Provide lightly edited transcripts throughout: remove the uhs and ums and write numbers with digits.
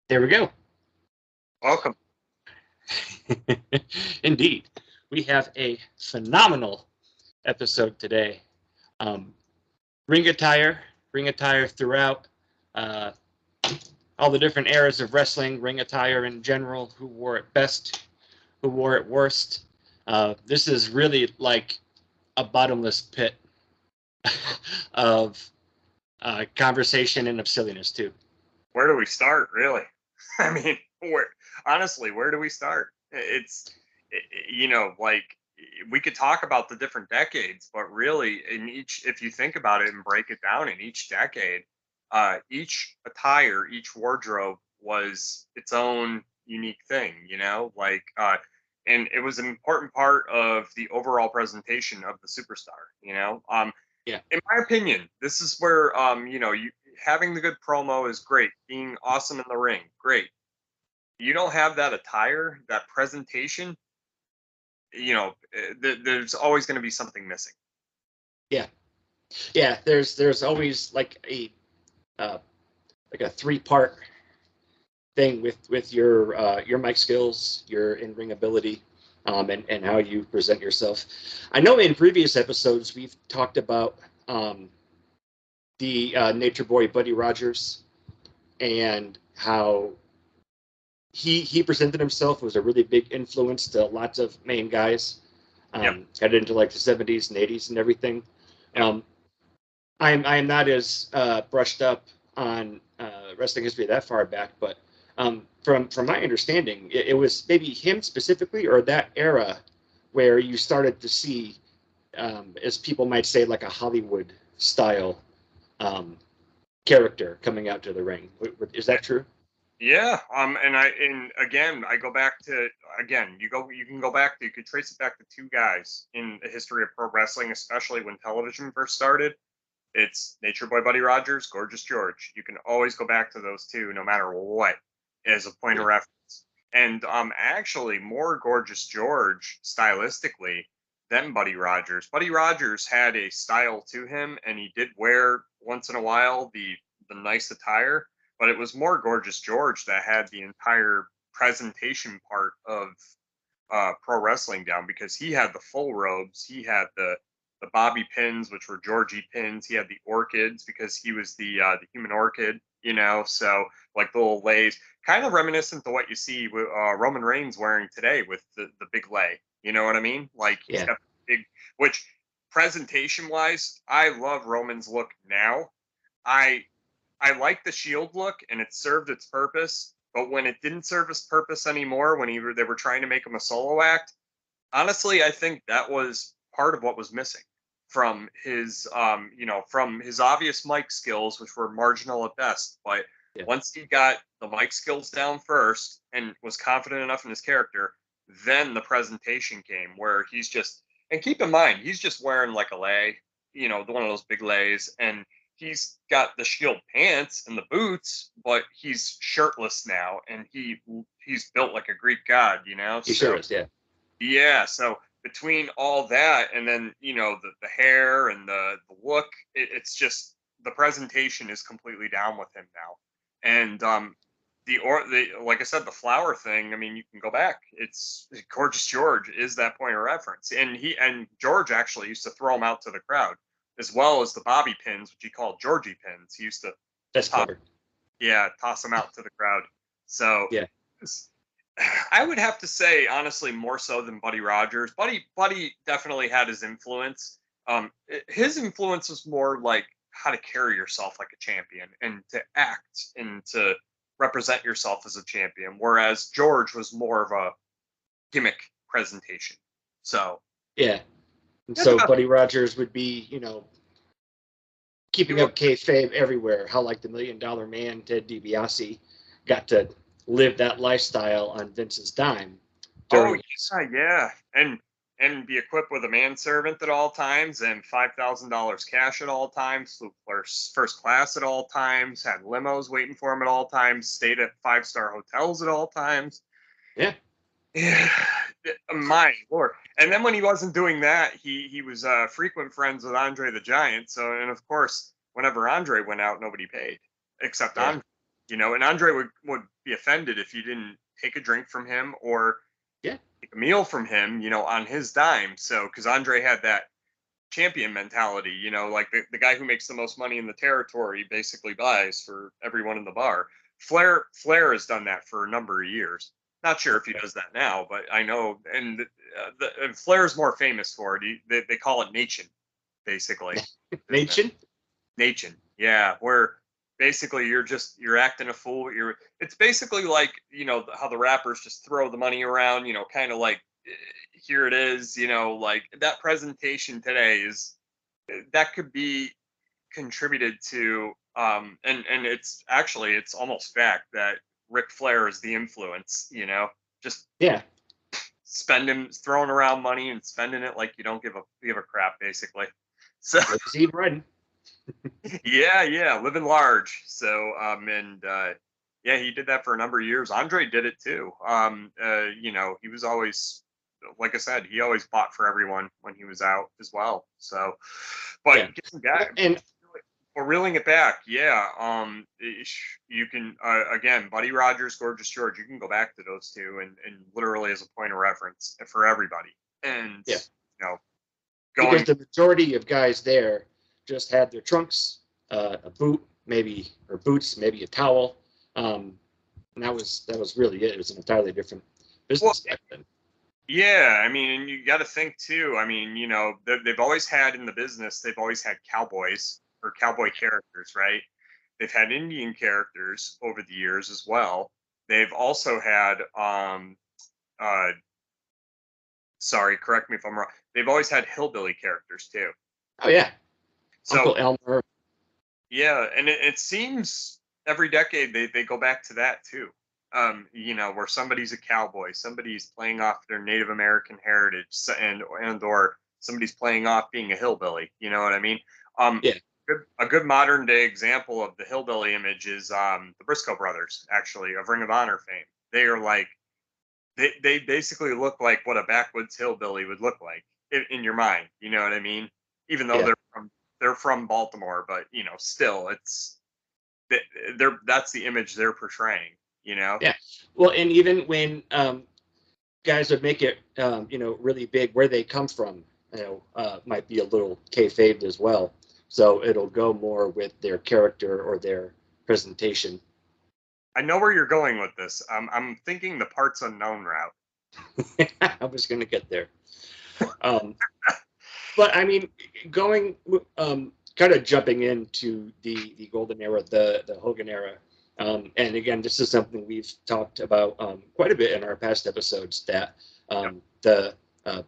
There we go. Welcome. Indeed. We have a phenomenal episode today. Um, ring attire throughout uh, all the different eras of wrestling, ring attire in general, who wore it best, who wore it worst. This is really like a bottomless pit of conversation and of silliness, too. Where do we start, really? I mean, honestly, where do we start? Like we could talk about the different decades, but really, if you think about it and break it down, in each decade, each attire, each wardrobe was its own unique thing, and it was an important part of the overall presentation of the superstar, Yeah. in my opinion, this is where you having the good promo is great. Being awesome in the ring, great. You don't have that attire, that presentation, there's always going to be something missing. Yeah. Yeah. There's always like a three-part thing with your mic skills, your in-ring ability, and how you present yourself. I know in previous episodes we've talked about the Nature Boy Buddy Rogers and how he presented himself was a really big influence to lots of main guys Yep. headed into like the 70s and 80s and everything. Yep. I'm not as brushed up on wrestling history that far back, but from my understanding, it was maybe him specifically or that era where you started to see, as people might say, like a Hollywood style um, character coming out to the ring. Is that true? Yeah. And again, I go back to you could trace it back to two guys in the history of pro wrestling, especially when television first started. It's Nature Boy Buddy Rogers, Gorgeous George. You can always go back to those two, no matter what, as a point of reference. And actually, more Gorgeous George stylistically than Buddy Rogers. Buddy Rogers had a style to him, and he did wear once in a while the nice attire, but it was more Gorgeous George that had the entire presentation part of pro wrestling down, because he had the full robes, he had the bobby pins, which were Georgie pins. He had the orchids because he was the human orchid, so like the little lays, kind of reminiscent to what you see with Roman Reigns wearing today with the big lay. You know what I mean? Like he's got the big, which presentation wise, I love Roman's look now. I I like the Shield look, and it served its purpose. But when it didn't serve its purpose anymore, when they were trying to make him a solo act, honestly, I think that was part of what was missing from his obvious mic skills, which were marginal at best. But once he got the mic skills down first and was confident enough in his character, then the presentation came where he's just, and keep in mind, he's just wearing like a lay, one of those big lays, and he's got the Shield pants and the boots, but he's shirtless now, and he's built like a Greek god, He sure is, yeah. Yeah, so between all that and then the hair and the look, it's just the presentation is completely down with him now. And the like I said, the flower thing, I mean, you can go back, it's Gorgeous George is that point of reference, and George actually used to throw them out to the crowd, as well as the bobby pins, which he called Georgie pins. He used to That's clever. toss them out to the crowd. So yeah, I would have to say, honestly, more so than Buddy Rogers. Buddy definitely had his influence. His influence was more like how to carry yourself like a champion and to act and to represent yourself as a champion, whereas George was more of a gimmick presentation. So yeah. And so Buddy Rogers would be, keeping up kayfabe everywhere. How like the $1 Million Man, Ted DiBiase, got to live that lifestyle on Vince's dime. Yeah, and be equipped with a manservant at all times and $5,000 cash at all times, flew first class at all times, had limos waiting for him at all times, stayed at 5-star hotels at all times. Yeah. My lord. And then when he wasn't doing that, he was frequent friends with Andre the Giant. So, and of course, whenever Andre went out, nobody paid except Andre. and Andre would be offended if you didn't take a drink from him or Yeah. take a meal from him, on his dime. So, because Andre had that champion mentality, like the guy who makes the most money in the territory basically buys for everyone in the bar. Flair has done that for a number of years. Not sure if he does that now, but I know, and Flair's more famous for it. They call it Nation, basically. Nation. Nation, yeah, where basically you're acting a fool. It's basically like how the rappers just throw the money around, kind of like here it is, like that presentation today is that could be contributed to, and it's almost fact that Ric Flair is the influence, just Yeah. throwing around money and spending it like you don't give a crap, basically. So Lazy Red. yeah, living large. So and yeah, he did that for a number of years. Andre did it too. He was always, like I said, he always bought for everyone when he was out as well. So, but Yeah. getting back, And or reeling it back, yeah. You can again, Buddy Rogers, Gorgeous George. You can go back to those two, and literally as a point of reference for everybody. And yeah, because going, the majority of guys there just had their trunks, a boot, maybe, or boots, maybe a towel, and that was really it. It was an entirely different business back then. Yeah, I mean, and you got to think too. I mean, they've always had in the business, they've always had cowboys or cowboy characters, right? They've had Indian characters over the years as well. They've also had, uh, sorry, correct me if I'm wrong. They've always had hillbilly characters too. Oh yeah, So Uncle Elmer. yeah, and it seems every decade they go back to that too. Where somebody's a cowboy, somebody's playing off their Native American heritage, and or somebody's playing off being a hillbilly. You know what I mean? Um, Yeah, a good modern day example of the hillbilly image is the Briscoe brothers, actually, of Ring of Honor fame. They are like they basically look like what a backwoods hillbilly would look like in your mind. You know what I mean? Even though yeah, they're from Baltimore, but still it's that's the image they're portraying. yeah. Well, and even when guys would make it, really big, where they come from, might be a little kayfabed as well. So it'll go more with their character or their presentation. I know where you're going with this. I'm thinking the parts unknown route. I was going to get there. Um, but I mean, going, kind of jumping into the golden era, the Hogan era. And again, this is something we've talked about quite a bit in our past episodes. That Yep. Uh,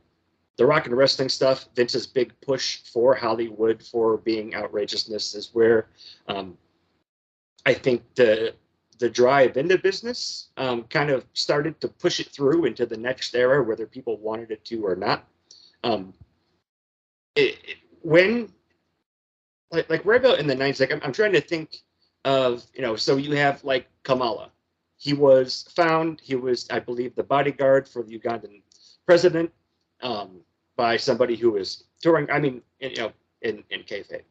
the rock and wrestling stuff, Vince's big push for Hollywood for being outrageousness is where I think the drive into business kind of started to push it through into the next era, whether people wanted it to or not. Um, when like right about in the 90s, like I'm trying to think of, so you have like Kamala. He was found, he was, I believe, the bodyguard for the Ugandan president, by somebody who was touring, I mean, in kayfabe.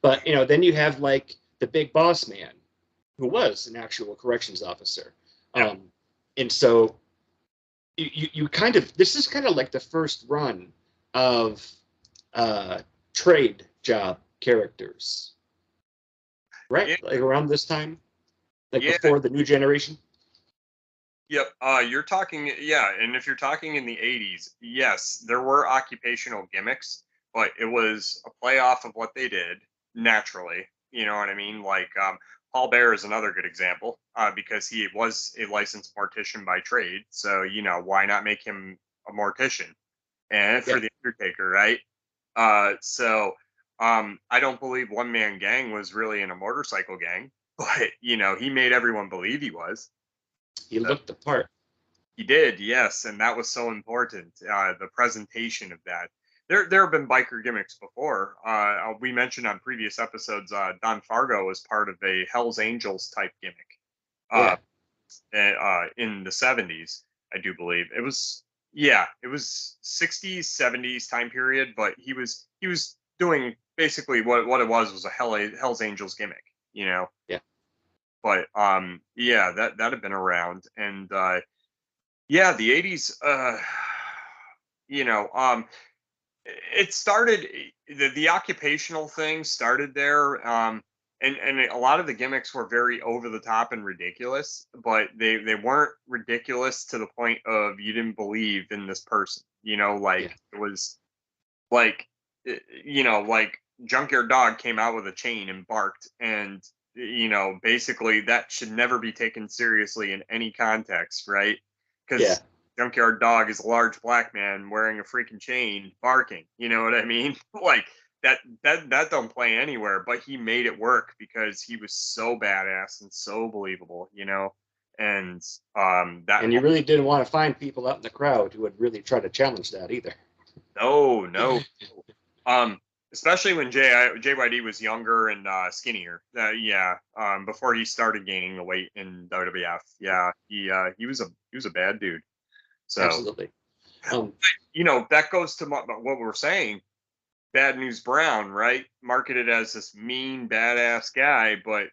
But, then you have like the big boss man who was an actual corrections officer. Yep. And so you kind of, this is kind of like the first run of trade job characters, right? Yeah. Like around this time, like Yeah. before the new generation. Yep. You're talking, yeah, and if you're talking in the 80s, yes, there were occupational gimmicks, but it was a playoff of what they did naturally. You know what I mean? Like Paul Bear is another good example, because he was a licensed mortician by trade. So, why not make him a mortician? And Yeah, for the Undertaker, right? So I don't believe One Man Gang was really in a motorcycle gang, but he made everyone believe he was. he So looked the part. he did, yes, and that was so important. The presentation of that. There have been biker gimmicks before. We mentioned on previous episodes. Don Fargo was part of a Hell's Angels type gimmick. Uh, Yeah, in the 70s, I do believe it was. Yeah, it was 60s, 70s time period, but he was doing basically what it was a Hell's Angels gimmick. yeah. But yeah, that had been around, and yeah, the 80s. You know, it started the occupational thing started there. And a lot of the gimmicks were very over the top and ridiculous, but they weren't ridiculous to the point of you didn't believe in this person. You know, Yeah. like it was like you know, like Junkyard Dog came out with a chain and barked, and you know, basically that should never be taken seriously in any context, right? Yeah. Because Junkyard Dog is a large black man wearing a freaking chain barking. You know what I mean? Like that don't play anywhere, but he made it work because he was so badass and so believable, you know. And that And you really didn't want to find people out in the crowd who would really try to challenge that either. no, no. Um, Especially when JYD was younger and skinnier. Yeah. Before he started gaining the weight in WWF. Yeah. He was a bad dude. So Absolutely. Um, you know that goes to what we're saying. Bad News Brown, right? Marketed as this mean badass guy, but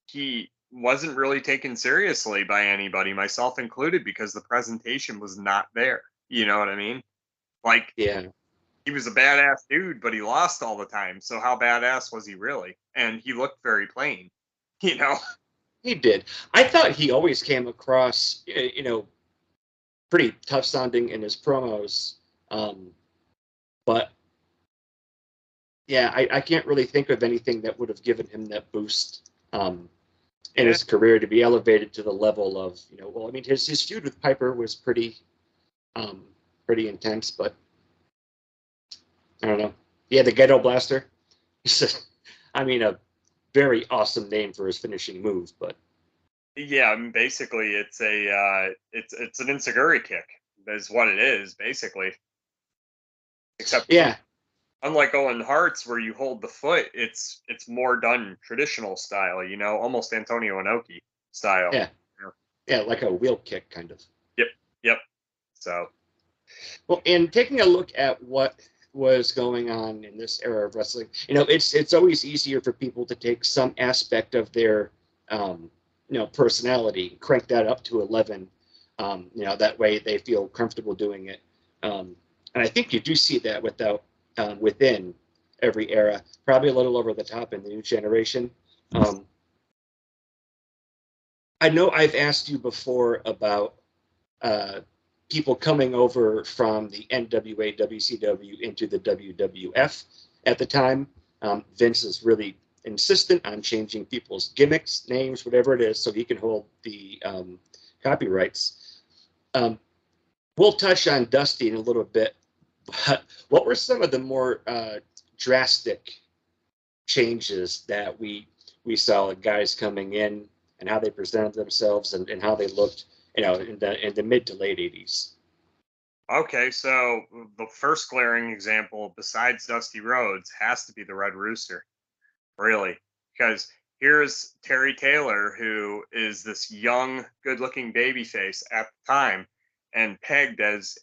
he wasn't really taken seriously by anybody, myself included, because the presentation was not there. You know what I mean? Like yeah, he was a badass dude, but he lost all the time. So how badass was he really? And he looked very plain, you know? he did. I thought he always came across, pretty tough sounding in his promos. Um, but yeah, I can't really think of anything that would have given him that boost in Yeah, his career to be elevated to the level of, well, I mean, his feud with Piper was um, pretty intense, but I don't know. Yeah, the Ghetto Blaster. I mean, a very awesome name for his finishing move, but yeah. I mean, basically, it's an insiguri kick is what it is, basically. Except yeah, unlike Owen Hart's, where you hold the foot, it's more done traditional style. You know, almost Antonio Inoki style. yeah, yeah, like a wheel kick kind of. Yep, yep. So Well, in taking a look at what was going on in this era of wrestling, it's always easier for people to take some aspect of their personality, crank that up to 11. That way they feel comfortable doing it. And I think you do see that within every era, probably a little over the top in the new generation. Um, I know I've asked you before about uh, people coming over from the NWA, WCW into the WWF at the time. Vince is really insistent on changing people's gimmicks, names, whatever it is, so he can hold the copyrights. Um, we'll touch on Dusty in a little bit, but what were some of the more drastic changes that we saw guys coming in and how they presented themselves and how they looked, in the mid to late 80s? okay, so the first glaring example besides Dusty Rhodes has to be the Red Rooster, really, because here's Terry Taylor, who is this young, good-looking babyface at the time, and pegged as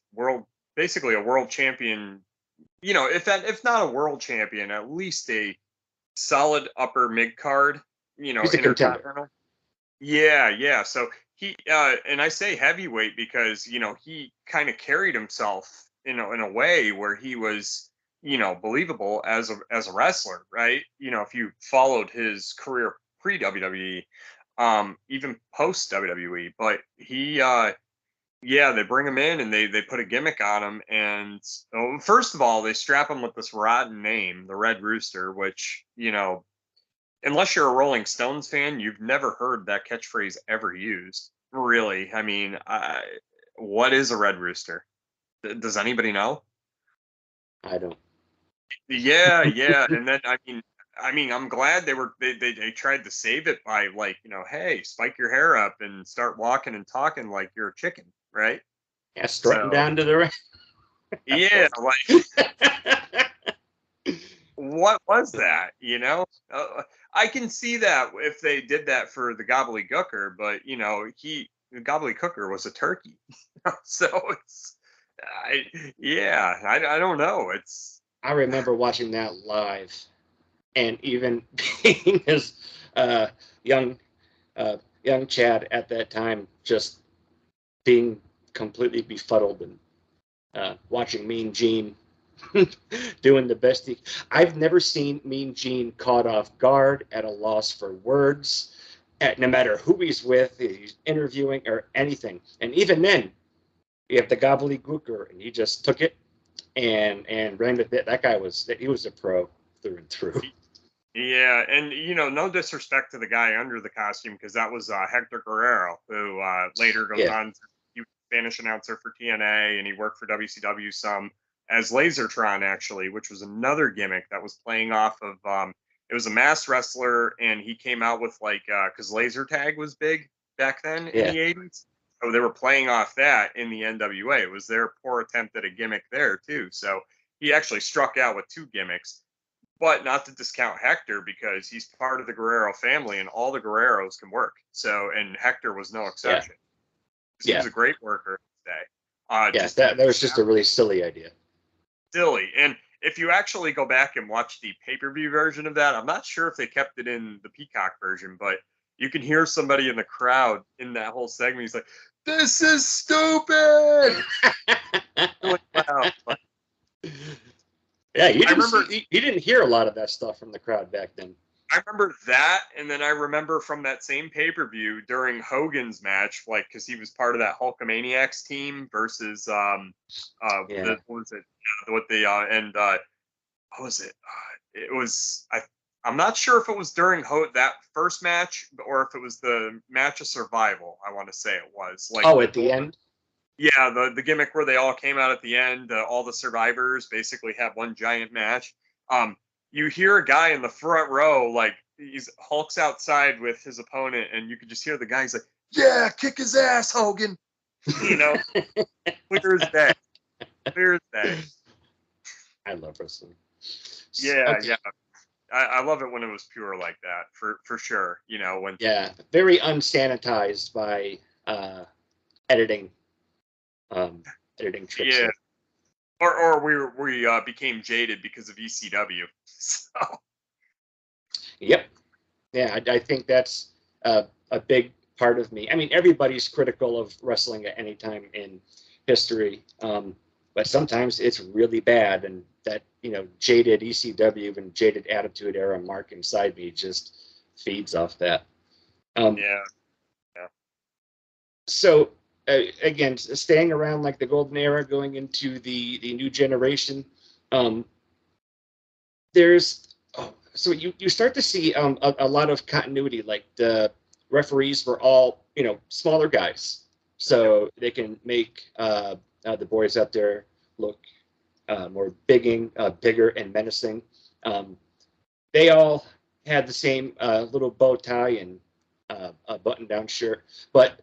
basically a world champion. You know, if not a world champion, at least a solid upper mid card. You know, He's a contender. intercontinental. Yeah, yeah. So he and I say heavyweight because, you know, he kind of carried himself, you know, in a way where he was, you know, believable as a wrestler, right? You know, if you followed his career pre WWE, even post WWE, but he yeah, they bring him in and they put a gimmick on him, and first of all, they strap him with this rotten name, the Red Rooster, which, you know, unless you're a Rolling Stones fan, you've never heard that catchphrase ever used. Really, I mean, what is a Red Rooster? Does anybody know? I don't. Yeah, yeah, and then I'm glad they tried to save it by, like, you know, hey, spike your hair up and start walking and talking like you're a chicken, right? Yeah, strutting So down to the right. yeah, like what was that? You know, I can see that if they did that for the gobbledygooker, but you know, the gobbledygooker was a turkey, so it's, I, yeah, I don't know. It's I remember watching that live, and even being as young young Chad at that time just being completely befuddled and watching Mean Gene doing the best he. I've never seen Mean Gene caught off guard, at a loss for words, no matter who he's with, he's interviewing or anything. And even then, you have the gobbledygooker, and he just took it and ran with it. That guy he was a pro through and through. Yeah, and no disrespect to the guy under the costume, because that was Hector Guerrero, who later goes Yeah. on to he was a Spanish announcer for TNA, and he worked for WCW some as Lasertron, actually, which was another gimmick that was playing off of. It was a masked wrestler, and he came out with because laser tag was big back then in Yeah. the 80s. So they were playing off that in the NWA. It was their poor attempt at a gimmick there too. So he actually struck out with two gimmicks. But not to discount Hector, because he's part of the Guerrero family, and all the Guerreros can work. So, and Hector was no exception. He was Yeah. a great worker today. Yeah. Just That was just a really silly idea. silly. And if you actually go back and watch the pay-per-view version of that, I'm not sure if they kept it in the Peacock version, but you can hear somebody in the crowd in that whole segment. He's like, "This is stupid!" Really loud. But Yeah, you didn't hear a lot of that stuff from the crowd back then. I remember that, and then I remember from that same pay-per-view during Hogan's match, because he was part of that Hulkamaniacs team versus Yeah. what was it? What they and what was it? It was I'm not sure if it was during that first match, or if it was the match of survival. I want to say it was At the end. Yeah, the gimmick where they all came out at the end, all the survivors basically have one giant match. You hear a guy in the front row, he's hulks outside with his opponent, and you can just hear the guy. He's like, "Yeah, kick his ass, Hogan." Clear as day. Clear as day. I love wrestling. Yeah, okay. Yeah. I love it when it was pure like that, for sure. When very unsanitized by editing tricks. Yeah. Or we became jaded because of ECW. So. Yep. Yeah, I think that's a big part of me. I mean, everybody's critical of wrestling at any time in history, but sometimes it's really bad, and that jaded ECW and jaded Attitude Era mark inside me just feeds off that. Yeah. So again, staying around like the golden era, going into the new generation, so you start to see a lot of continuity. Like the referees were all smaller guys, so they can make the boys out there look more bigger and menacing. They all had the same little bow tie and a button-down shirt, but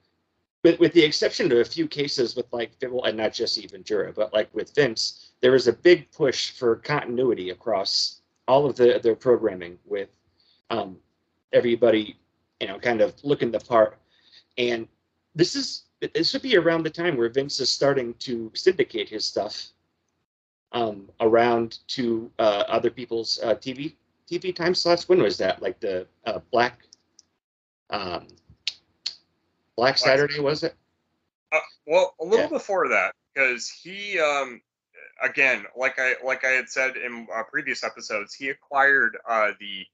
with the exception of a few cases with and not Jesse Ventura, but with Vince, there was a big push for continuity across all of their programming, with everybody, kind of looking the part. And this would be around the time where Vince is starting to syndicate his stuff around to other people's TV time slots. When was that? Like the Black Saturday, was it? Well, a little before that, because he, again, like I had said in previous episodes, he acquired the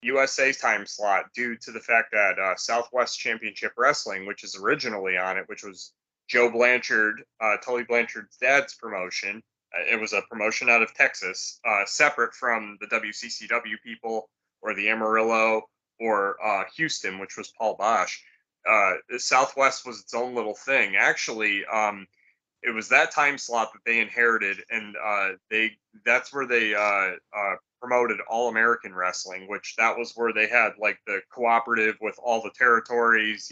USA time slot due to the fact that Southwest Championship Wrestling, which is originally on it, which was Joe Blanchard, Tully Blanchard's dad's promotion. It was a promotion out of Texas, separate from the WCCW people or the Amarillo or Houston, which was Paul Bosch. Southwest was its own little thing. Actually, it was that time slot that they inherited, and that's where they promoted All American Wrestling, which that was where they had the cooperative with all the territories,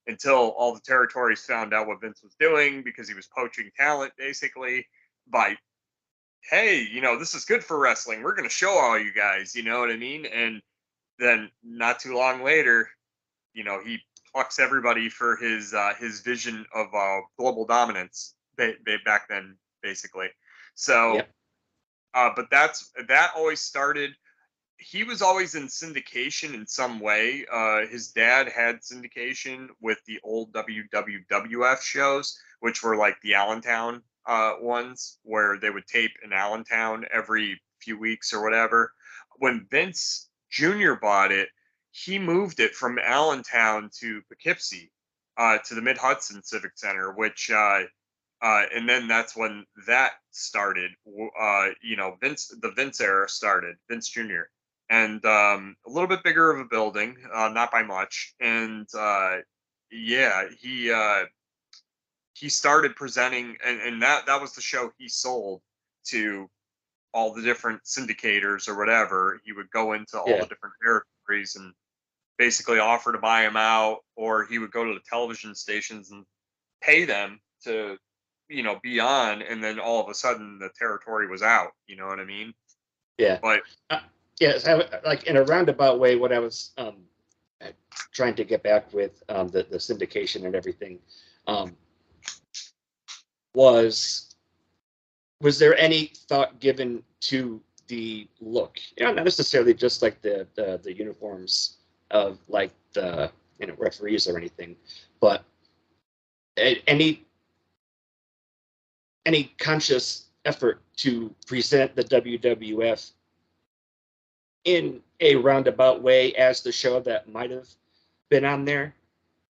until all the territories found out what Vince was doing, because he was poaching talent basically by, hey, this is good for wrestling. We're going to show all you guys, you know what I mean? And then not too long later, he plucks everybody for his vision of global dominance back then, basically. So, Yep. but that always started. he was always in syndication in some way. His dad had syndication with the old WWF shows, which were like the Allentown ones, where they would tape in Allentown every few weeks or whatever. When Vince Jr. bought it, he moved it from Allentown to Poughkeepsie, to the Mid Hudson Civic Center, which and then that's when that started. The Vince era started, Vince Jr. And a little bit bigger of a building, not by much. And yeah, he started presenting, and that was the show he sold to all the different syndicators or whatever. He would go into all Yeah. the different territories and basically offer to buy him out, or he would go to the television stations and pay them to be on, and then all of a sudden the territory was out. You know what I mean? Yeah. But Yes, like in a roundabout way, what I was trying to get back with the syndication and everything was there any thought given to the look? Not necessarily just like the uniforms of like the referees or anything, but any conscious effort to present the WWF in a roundabout way as the show that might have been on there.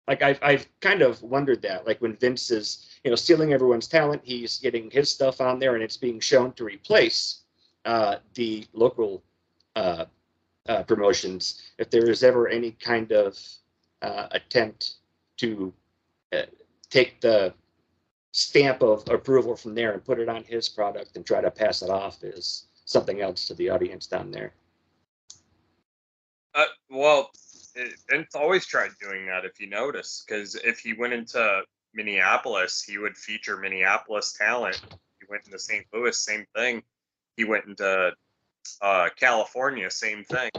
Like I've kind of wondered that, like when Vince is stealing everyone's talent, he's getting his stuff on there and it's being shown to replace the local promotions. If there is ever any kind of attempt to take the stamp of approval from there and put it on his product and try to pass it off as something else to the audience down there. Well, Vince always tried doing that, if you notice, because if he went into Minneapolis, he would feature Minneapolis talent. He went into St. Louis, same thing. He went into California, same thing.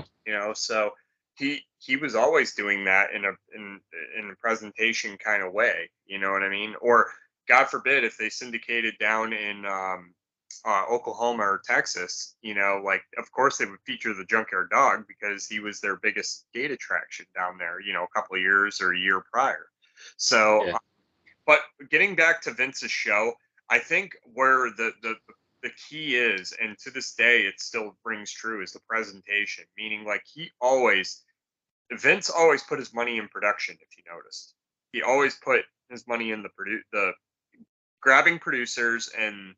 So he was always doing that in a presentation kind of way. You know what I mean? Or God forbid if they syndicated down in Oklahoma or Texas, of course they would feature the Junkyard Dog because he was their biggest gate attraction down there, a couple of years or a year prior. So, yeah. But getting back to Vince's show, I think where the key is, and to this day it still rings true, is the presentation. Meaning, like Vince always put his money in production. If you noticed, he always put his money in the grabbing producers and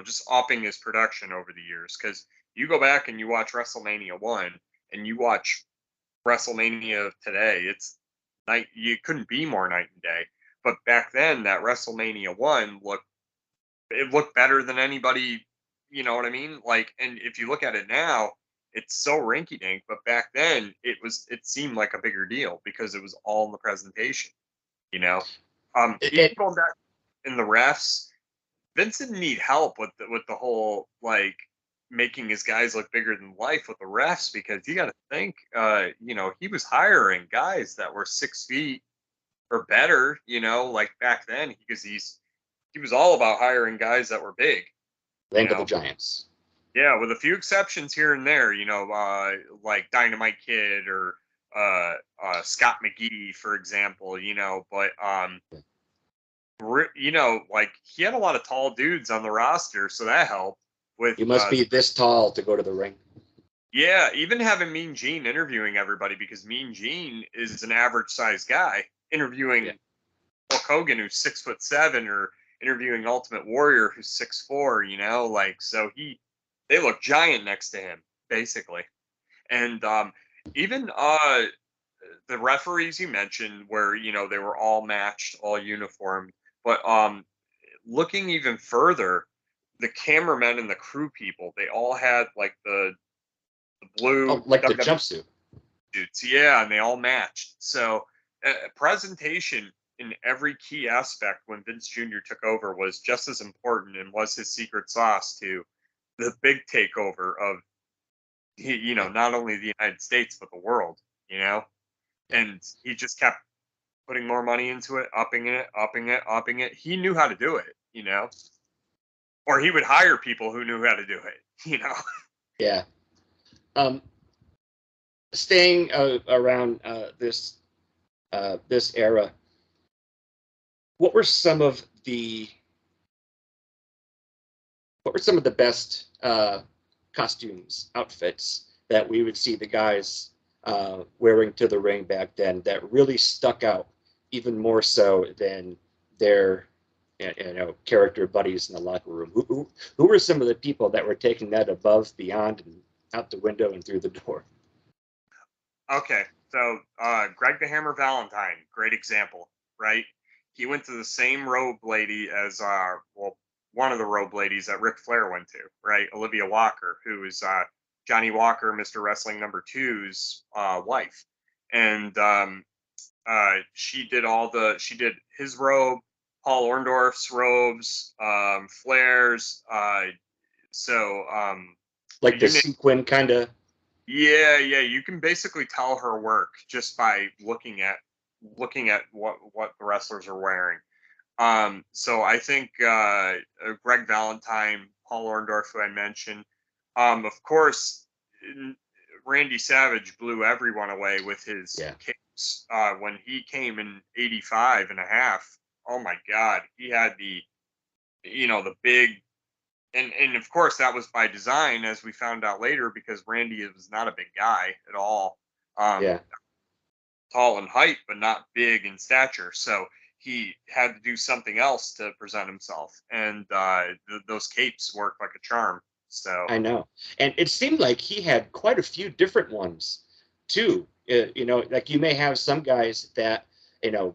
just upping his production over the years. Because you go back and you watch WrestleMania 1 and you watch WrestleMania today, it's night. You couldn't be more night and day. But back then, that WrestleMania 1 looked better than anybody. You know what I mean? Like, and if you look at it now, it's so rinky dink. But back then, it seemed like a bigger deal because it was all in the presentation. Even going back in the refs, Vince didn't need help with the whole like making his guys look bigger than life with the refs, because you got to think, he was hiring guys that were 6 feet or better, like back then, because he was all about hiring guys that were big. Land of the Giants. Yeah, with a few exceptions here and there, like Dynamite Kid or Scott McGee, for example, but like he had a lot of tall dudes on the roster, so that helped. With you must be this tall to go to the ring. Yeah, even having Mean Gene interviewing everybody, because Mean Gene is an average sized guy interviewing Hulk Hogan, who's 6'7", or interviewing Ultimate Warrior, who's 6'4". Like, so they look giant next to him, basically. And even the referees you mentioned, where they were all matched, all uniformed. But looking even further, the cameramen and the crew people, they all had like the blue, like the jumpsuit suits. Yeah, and they all matched. So presentation in every key aspect when Vince Jr. took over was just as important, and was his secret sauce to the big takeover of not only the United States but the world. And he just kept putting more money into it, upping it. He knew how to do it, or he would hire people who knew how to do it, Yeah. staying around this era, what were some of the best costumes, outfits that we would see the guys wearing to the ring back then that really stuck out even more so than their character buddies in the locker room? Who were some of the people that were taking that above, beyond, and out the window and through the door? Okay, so Greg the Hammer Valentine, great example, right? He went to the same robe lady as well, one of the robe ladies that Ric Flair went to, right? Olivia Walker, who is Johnny Walker, Mr. Wrestling number two's wife, and she did his robe, Paul Orndorff's robes, Flair's, so Like the you sequin kind of. yeah, yeah, you can basically tell her work just by looking at what the wrestlers are wearing. So I think Greg Valentine, Paul Orndorff, who I mentioned, of course, Randy Savage blew everyone away with his Yeah. kicks when he came in 85 and a half. Oh my God, he had the big and of course that was by design, as we found out later, because Randy was not a big guy at all. Yeah. Tall in height, but not big in stature. So he had to do something else to present himself, and those capes work like a charm. So I know. And it seemed like he had quite a few different ones too. Like you may have some guys that, you know,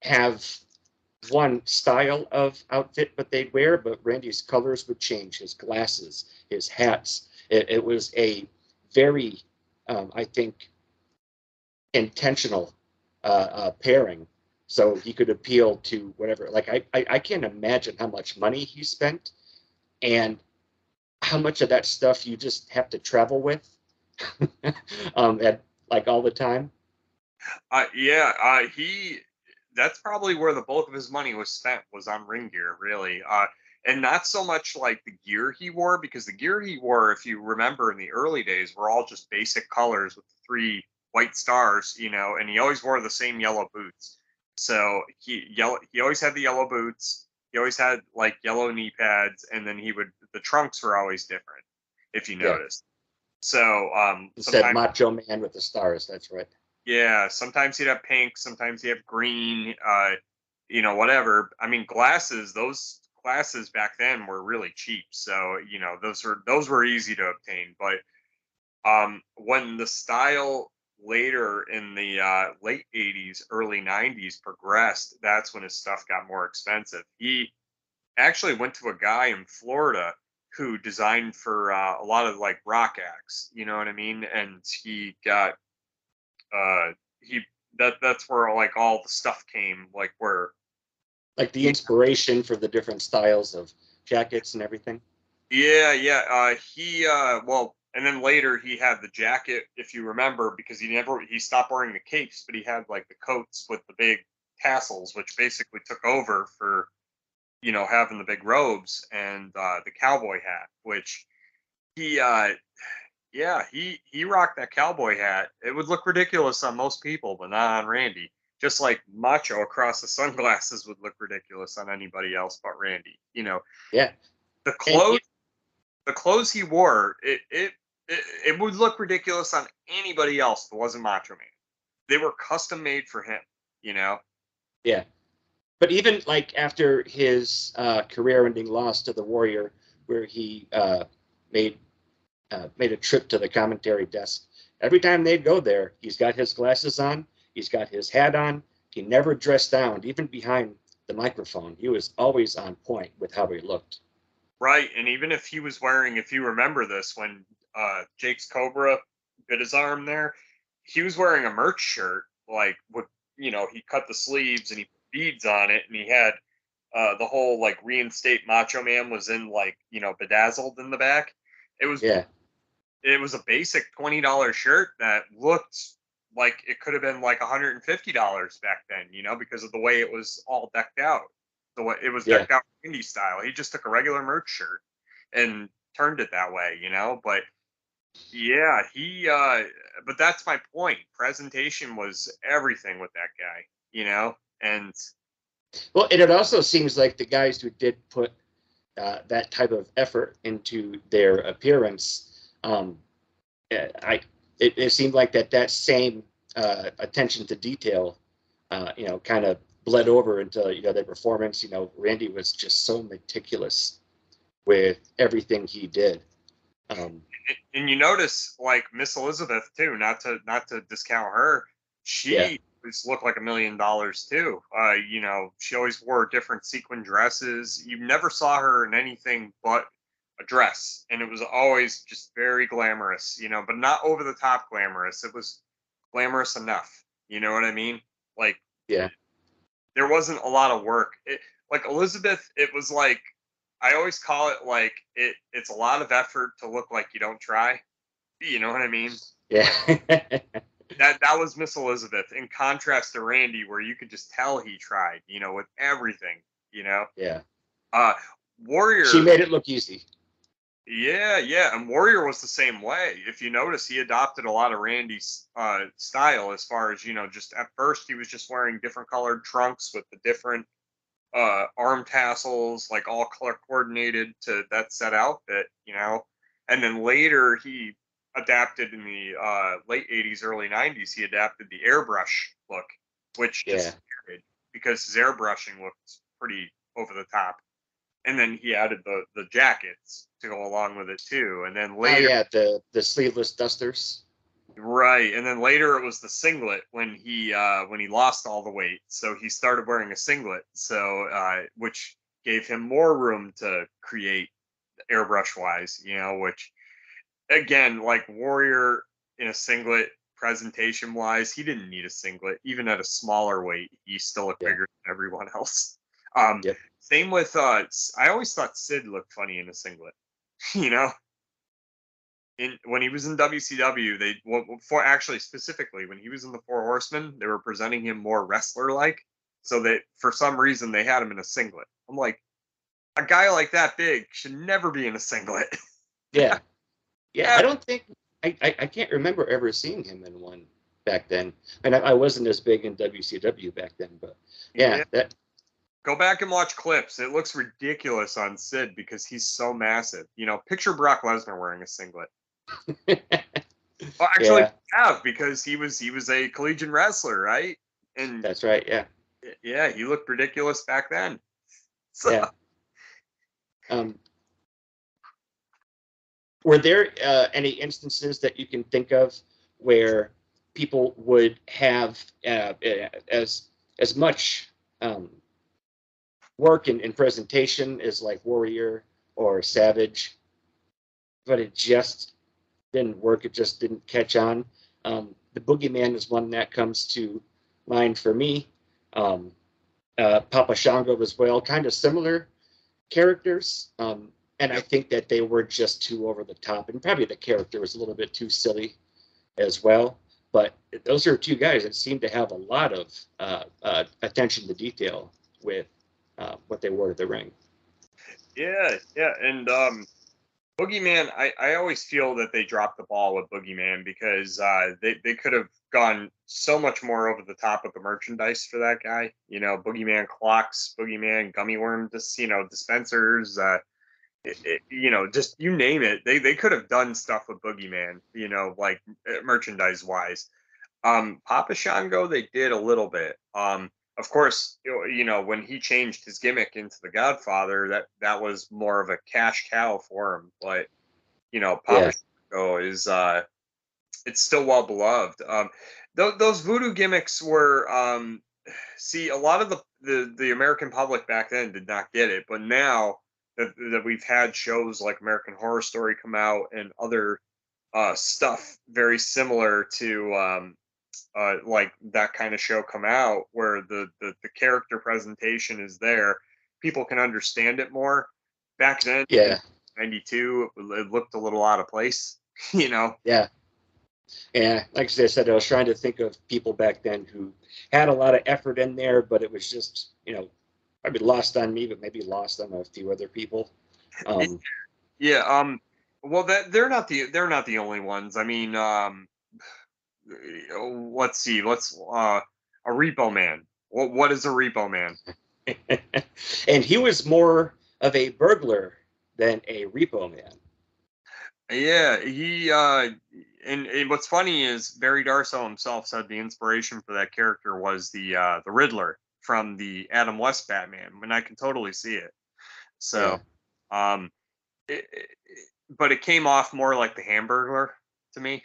have one style of outfit but they'd wear, but Randy's colors would change, his glasses, his hats. It was a very, I think, intentional pairing. So he could appeal to whatever. Like I can't imagine how much money he spent and how much of that stuff you just have to travel with at like all the time. yeah, he that's probably where the bulk of his money was spent, was on ring gear, really. And not so much like the gear he wore, because the gear he wore, if you remember in the early days, were all just basic colors with the three white stars, and he always wore the same yellow boots. So he always had the yellow boots. He always had like yellow knee pads, and then the trunks were always different, if you Yeah. noticed. So It said sometimes Macho Man with the stars. That's right. yeah, sometimes he'd have pink, sometimes he'd have green, whatever. I mean, those glasses back then were really cheap, so those were easy to obtain. But when the style later in the late '80s, early '90s progressed, that's when his stuff got more expensive. He actually went to a guy in Florida who designed for a lot of like rock acts, you know what I mean? And he got uh he that's where like all the stuff came, like where Like the he inspiration for the different styles of jackets and everything. yeah, he well, and then later he had the jacket, if you remember, because he stopped wearing the capes, but he had like the coats with the big tassels, which basically took over for having the big robes, and the cowboy hat, which he yeah, he rocked that cowboy hat. It would look ridiculous on most people, but not on Randy. Just like Macho across the sunglasses would look ridiculous on anybody else but Randy. Yeah. The And clothes the clothes he wore, it would look ridiculous on anybody else that wasn't Macho Man. They were custom made for him, you know? yeah. But even like after his career-ending loss to the Warrior, where he made made a trip to the commentary desk, every time they'd go there, he's got his glasses on, he's got his hat on. He never dressed down, even behind the microphone. He was always on point with how he looked. Right. And even if you remember this, when Jake's Cobra bit his arm there, he was wearing a merch shirt, like with, he cut the sleeves and he put beads on it, and he had the whole like reinstate Macho Man was in like, bedazzled in the back. It was Yeah, it was a basic $20 shirt that looked like it could have been like $150 back then, because of the way it was all decked out. The way it was yeah. decked out indie style. He just took a regular merch shirt and turned it that way, But Yeah, but that's my point. Presentation was everything with that guy, and Well, and it also seems like the guys who did put that type of effort into their appearance, I it seemed like that same attention to detail, kind of bled over into their performance. Randy was just so meticulous with everything he did. Um, and you notice like Miss Elizabeth too, not to discount her, yeah, she always looked like $1 million too. She always wore different sequin dresses. You never saw her in anything but a dress, and it was always just very glamorous, but not over the top glamorous. It was glamorous enough. You know what I mean? Like yeah, there wasn't a lot of work. Like Elizabeth, it was like I always call it like it's a lot of effort to look like you don't try. You know what I mean? yeah, That was Miss Elizabeth, in contrast to Randy, where you could just tell he tried, with everything, you know. yeah. Uh She Warrior, made it look easy. yeah, yeah, and Warrior was the same way. If you notice, he adopted a lot of Randy's style as far as, just at first he was just wearing different colored trunks with the different arm tassels, like all color coordinated to that set outfit, And then later he adapted in the late 80s, early 90s, he adapted the airbrush look, which Yeah. just because his airbrushing looked pretty over the top. And then he added the jackets to go along with it too. And then Oh later, yeah, the sleeveless dusters. right, and then later it was the singlet when he lost all the weight. So he started wearing a singlet, so which gave him more room to create airbrush wise, which again, like Warrior in a singlet presentation wise, he didn't need a singlet. Even at a smaller weight, he still looked Yeah. bigger than everyone else. Um, Yep. Same with I always thought Sid looked funny in a singlet, you know when he was in WCW, for actually specifically when he was in the Four Horsemen, they were presenting him more wrestler like. So that for some reason they had him in a singlet. I'm like, a guy like that big should never be in a singlet. Yeah. Yeah. I Ever. don't think I can't remember ever seeing him in one back then. And I wasn't as big in WCW back then, but yeah, Yeah, that go back and watch clips. It looks ridiculous on Sid because he's so massive. Picture Brock Lesnar wearing a singlet. Well, actually, yeah, yeah, because he was a collegiate wrestler, right? And that's right. Yeah. yeah, he looked ridiculous back then. So Yeah. Um, were there any instances that you can think of where people would have as much work in presentation as like Warrior or Savage, but it just didn't work. It just didn't catch on. The Boogeyman is one that comes to mind for me. Um, Papa Shango as well, kind of similar characters. And I yep. think that they were just too over the top, and probably the character was a little bit too silly as well. But those are two guys that seem to have a lot of attention to detail with what they wore to the ring. Yeah, yeah, and Boogeyman, I always feel that they dropped the ball with Boogeyman because they could have gone so much more over the top with the merchandise for that guy. Boogeyman clocks, Boogeyman gummy worm, just dispensers. Just you name it. They could have done stuff with Boogeyman. Like merchandise wise. Papa Shango, they did a little bit. Of course, when he changed his gimmick into the Godfather, that was more of a cash cow for him. But Papa Yeah, Shango is it's still well beloved. Those voodoo gimmicks were see a lot of the American public back then did not get it, but now that we've had shows like American Horror Story come out and other stuff very similar to like that kind of show come out where the character presentation is there, people can understand it more. Back then in yeah, 92, it looked a little out of place. you know yeah. And like I said, I was trying to think of people back then who had a lot of effort in there, but it was just, probably lost on me, but maybe lost on a few other people. Um, yeah. Well, that they're not the only ones. I mean, let's see. A Repo Man. What is a Repo Man? And he was more of a burglar than a repo man. Yeah, and what's funny is Barry Darsow himself said the inspiration for that character was the Riddler from the Adam West Batman, and I can totally see it. So, Yeah. um, it, it, but it came off more like the Hamburglar to me.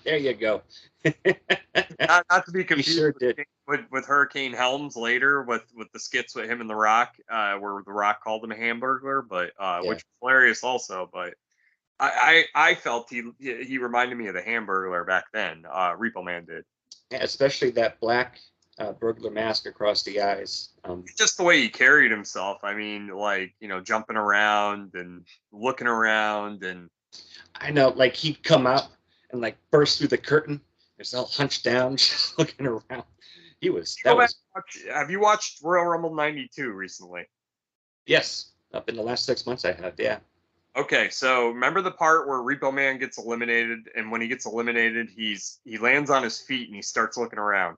There you go. Not to be He confused sure did. with Hurricane Helms later with the skits with him and The Rock, where The Rock called him a Hamburglar, but Yeah. which was hilarious also. But I felt he reminded me of the Hamburglar back then. Repo Man did. Yeah, especially that black burglar mask across the eyes. Just the way he carried himself. I mean, like, jumping around and looking around and I know, like he'd come out and like burst through the curtain. It's all hunched down, just looking around. He was go that back. was Have you watched Royal Rumble '92 recently? yes. Up in the last 6 months, I have. Yeah. Okay, so remember the part where Repo Man gets eliminated, and when he gets eliminated, he lands on his feet and he starts looking around.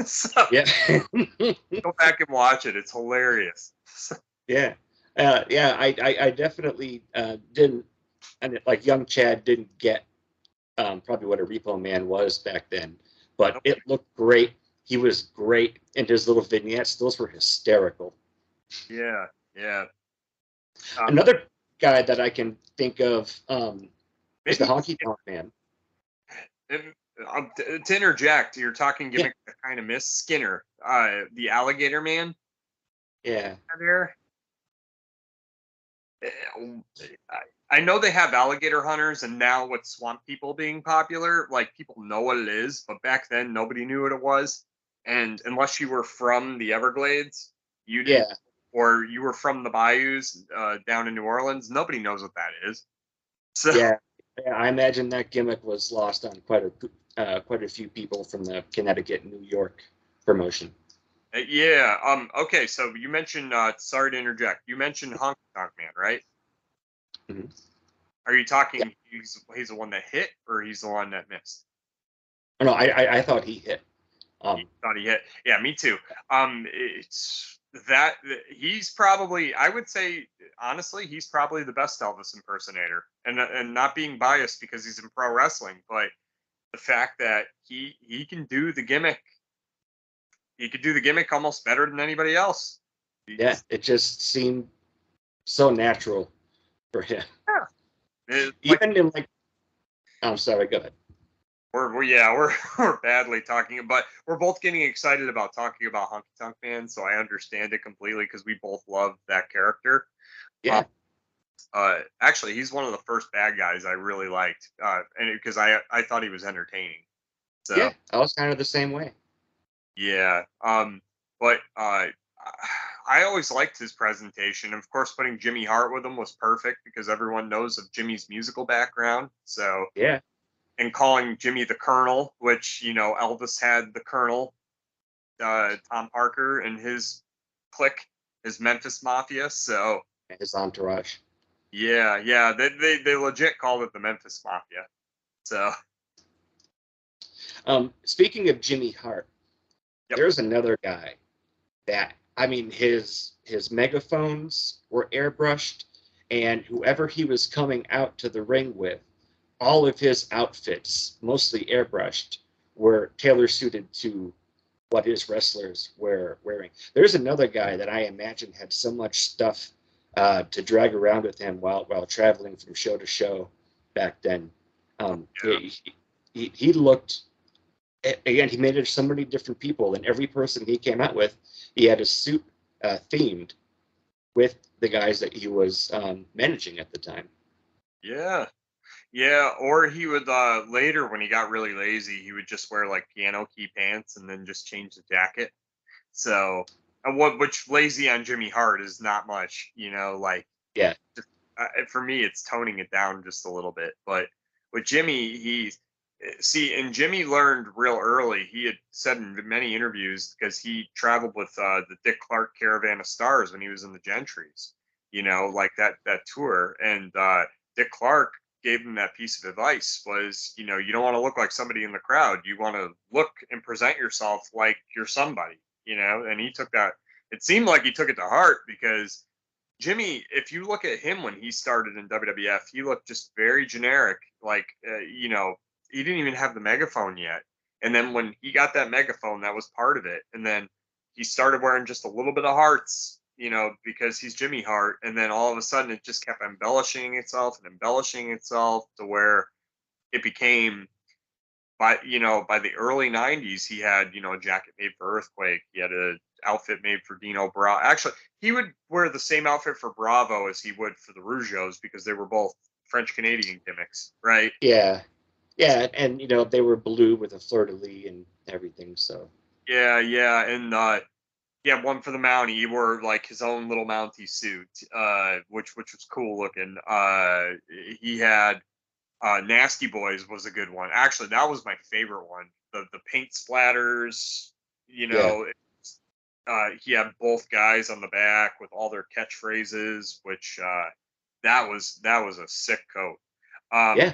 So Yeah. go back and watch it; it's hilarious. Yeah. Yeah. I definitely didn't, and like young Chad didn't get probably what a repo man was back then, but it looked great. He was great, and his little vignettes, those were hysterical. Yeah, yeah. Um, Another guy that I can think of is the maybe Honky Tonk Man. to interject, you're talking Yeah, gimmick that kind of missed Skinner, the Alligator Man. yeah, There, I know they have alligator hunters, and now with swamp people being popular, like people know what it is, but back then nobody knew what it was. And unless you were from the Everglades, you didn't, yeah, or you were from the bayous down in New Orleans, nobody knows what that is. So yeah. Yeah, I imagine that gimmick was lost on quite a few people from the Connecticut, New York promotion. yeah, okay. So you mentioned, sorry to interject. You mentioned Honky Tonk Man, right? Mhm. Are you Yeah. talking he's the one that hit, or he's the one that missed? Oh, no, I thought he hit. He thought he hit. Yeah, me too. It's that he's probably, I would say, honestly, he's probably the best Elvis impersonator, and not being biased because he's in pro wrestling, but the fact that he can do the gimmick, he could do the gimmick almost better than anybody else. Yeah, He's, it just seemed so natural for him. yeah, like Even in like, I'm sorry, go ahead. we're badly talking, but we're both getting excited about talking about Honky Tonk Man, so I understand it completely because we both love that character. Um, Yeah, actually, he's one of the first bad guys I really liked, and because I thought he was entertaining. So yeah, I was kind of the same way. yeah, but I always liked his presentation. Of course, putting Jimmy Hart with him was perfect because everyone knows of Jimmy's musical background. So, Yeah, and calling Jimmy the Colonel, which Elvis had the Colonel, Tom Parker and his clique, his Memphis Mafia. So his entourage. yeah, they legit called it the Memphis Mafia. So Speaking of Jimmy Hart, yep, there's another guy that I mean his megaphones were airbrushed, and whoever he was coming out to the ring with, all of his outfits, mostly airbrushed, were tailor suited to what his wrestlers were wearing. There's another guy that I imagine had so much stuff to drag around with him while traveling from show to show back then. yeah, He looked, again, he made it so many different people, and every person he came out with, he had a suit themed with the guys that he was managing at the time. yeah. Yeah, or he would later when he got really lazy, he would just wear like piano key pants and then just change the jacket. So, and what which lazy on Jimmy Hart is not much, like Yeah, just, for me it's toning it down just a little bit. But with Jimmy, and Jimmy learned real early. He had said in many interviews because he traveled with the Dick Clark Caravan of Stars when he was in the Gentrys, like that tour, and Dick Clark gave him that piece of advice was, you know, you don't want to look like somebody in the crowd. You want to look and present yourself like you're somebody, you know. And he took that. It seemed like he took it to heart because Jimmy, if you look at him when he started in WWF, he looked just very generic. Like, you know, he didn't even have the megaphone yet. And then when he got that megaphone, that was part of it. And then he started wearing just a little bit of hearts, you know, because he's Jimmy Hart. And then all of a sudden, it just kept embellishing itself to where it became by the early 90s he had, you know, a jacket made for Earthquake, he had a outfit made for Dino Bravo. Actually, he would wear the same outfit for Bravo as he would for the Rougeos because they were both French Canadian gimmicks, right? Yeah, yeah, and you know they were blue with a fleur de lis and everything. So Yeah, and he had one for the Mountie. He wore like his own little Mountie suit, which was cool looking. He had Nasty Boys was a good one. Actually, that was my favorite one. The paint splatters, you yeah, know. He had both guys on the back with all their catchphrases, which that was a sick coat. yeah,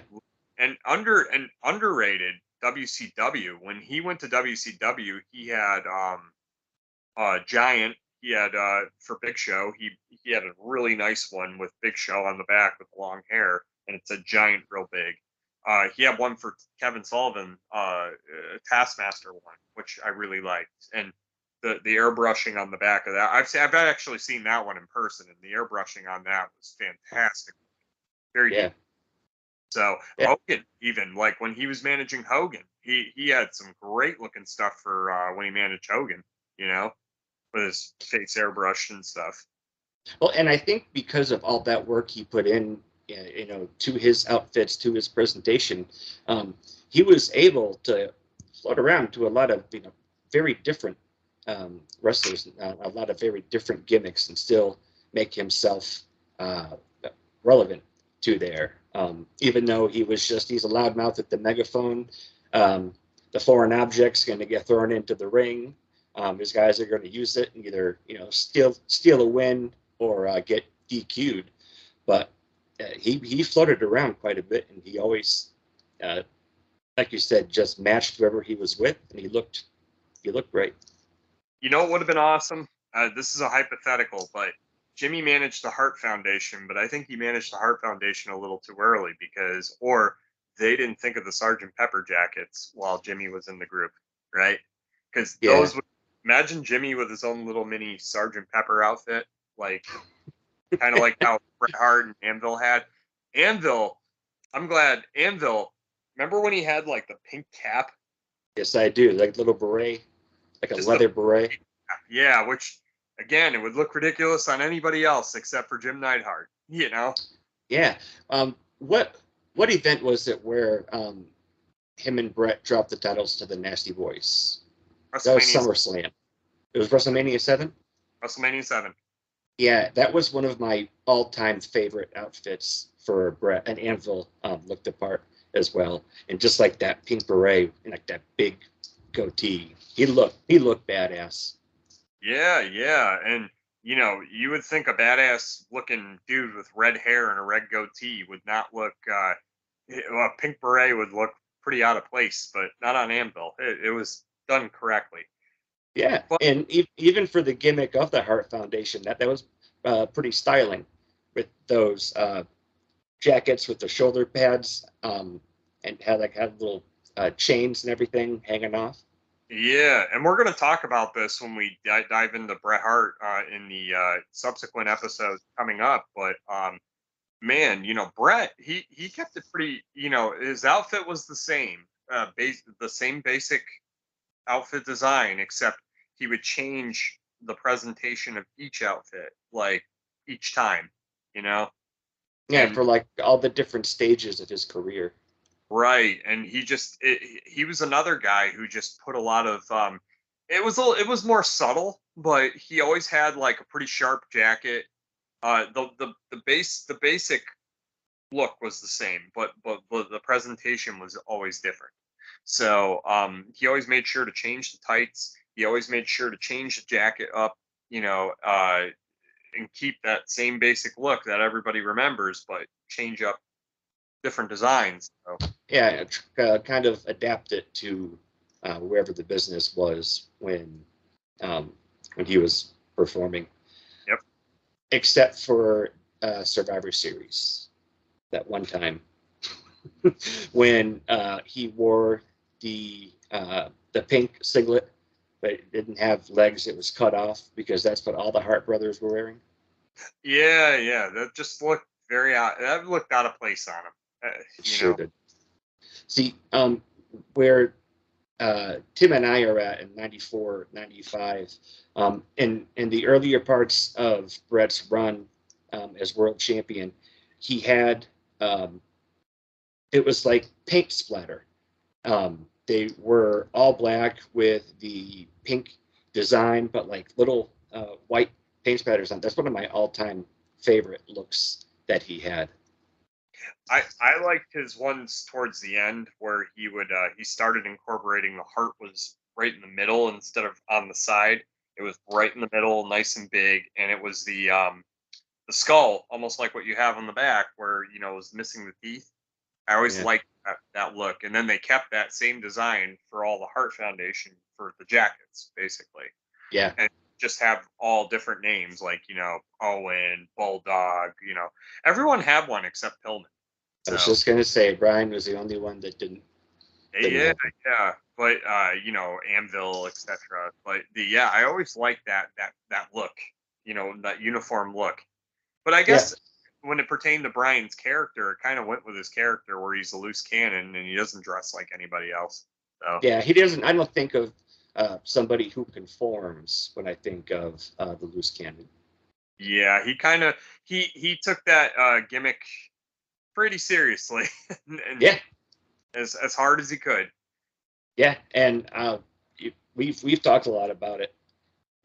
And underrated WCW. When he went to WCW, he had Giant. He had for Big Show. He had a really nice one with Big Show on the back with long hair, and it's a Giant real big. He had one for Kevin Sullivan, Taskmaster one, which I really liked, and the airbrushing on the back of that. I've actually seen that one in person, and the airbrushing on that was fantastic, very yeah, deep. So yeah. Hogan, even like when he was managing Hogan, he had some great looking stuff for when he managed Hogan. You know, with his face airbrushed and stuff. Well, and I think because of all that work he put in, you know, to his outfits, to his presentation, um, he was able to float around to a lot of, you know, very different wrestlers, a lot of very different gimmicks, and still make himself uh, relevant to there. Even though he's a loudmouth at the megaphone. Um, the foreign object's going to get thrown into the ring. His guys are going to use it and either, you know, steal a win or get DQ'd. But he floated around quite a bit, and he always, uh, like you said, just matched whoever he was with, and he looked great. You know what would have been awesome? This is a hypothetical, but Jimmy managed the Hart Foundation, but I think he managed the Hart Foundation a little too early or they didn't think of the Sergeant Pepper jackets while Jimmy was in the group, right? Because Yeah, imagine Jimmy with his own little mini Sergeant Pepper outfit, like kind of like how Bret Hart and Anvil had. Anvil, I'm glad Anvil. Remember when he had like the pink cap? yes, I do. Like little beret, like a Just the leather beret. Yeah, which again, it would look ridiculous on anybody else except for Jim Neidhart. You know, Yeah. What event was it where him and Brett dropped the titles to the Nasty Boys? That was WrestleMania SummerSlam. It was WrestleMania 7? WrestleMania 7. Yeah, that was one of my all-time favorite outfits for Brett. And Anvil looked the part as well. And just like that pink beret and like that big goatee, he looked badass. Yeah, and you know, you would think a badass looking dude with red hair and a red goatee would not look. A pink beret would look pretty out of place, but not on Anvil. It was done correctly. Yeah, But and even for the gimmick of the Hart Foundation, that was pretty styling with those jackets with the shoulder pads, and had little chains and everything hanging off. yeah, and we're going to talk about this when we dive into Bret Hart in the subsequent episodes coming up. But man, you know, Bret, he kept it pretty. You know, his outfit was the same basic outfit design, except he would change the presentation of each outfit, like each time. You know, Yeah, and for like all the different stages of his career. right, and he was another guy who just put a lot of it was more subtle, but he always had like a pretty sharp jacket. The basic look was the same, but the presentation was always different. So he always made sure to change the tights. He always made sure to change the jacket up, you know, and keep that same basic look that everybody remembers, but change up different designs. So. Yeah, kind of adapt it to wherever the business was um, when he was performing. Yep. Except for Survivor Series, that one time when he wore the pink singlet, but it didn't have legs. It was cut off because that's what all the Hart brothers were wearing. Yeah. That just looked very out. That looked out of place on him. It You sure know. did. See, where Tim and I are at in 94, 95, in the earlier parts of Brett's run as world champion, he had, it was like paint splatter. They were all black with the pink design, but like little white paint splatters on. That's one of my all-time favorite looks that he had. I liked his ones towards the end where he started incorporating the heart was right in the middle instead of on the side. It was right in the middle, nice and big, and it was the skull, almost like what you have on the back, where it was missing the teeth. I always Yeah, liked that look, and then they kept that same design for all the Heart Foundation for the jackets, basically, yeah. and just have all different names like Owen, Bulldog. Everyone had one except Pillman. I was So just gonna say Brian was the only one that didn't yeah, have one. yeah, but Anvil, etc. But I always liked that look, that uniform look. But I Yeah, guess when it pertained to Brian's character, it kind of went with his character where he's a loose cannon and he doesn't dress like anybody else. So yeah. He doesn't. I don't think of somebody who conforms when I think of the loose cannon. yeah, he took that gimmick pretty seriously and Yeah, as hard as he could. yeah. And we've talked a lot about it.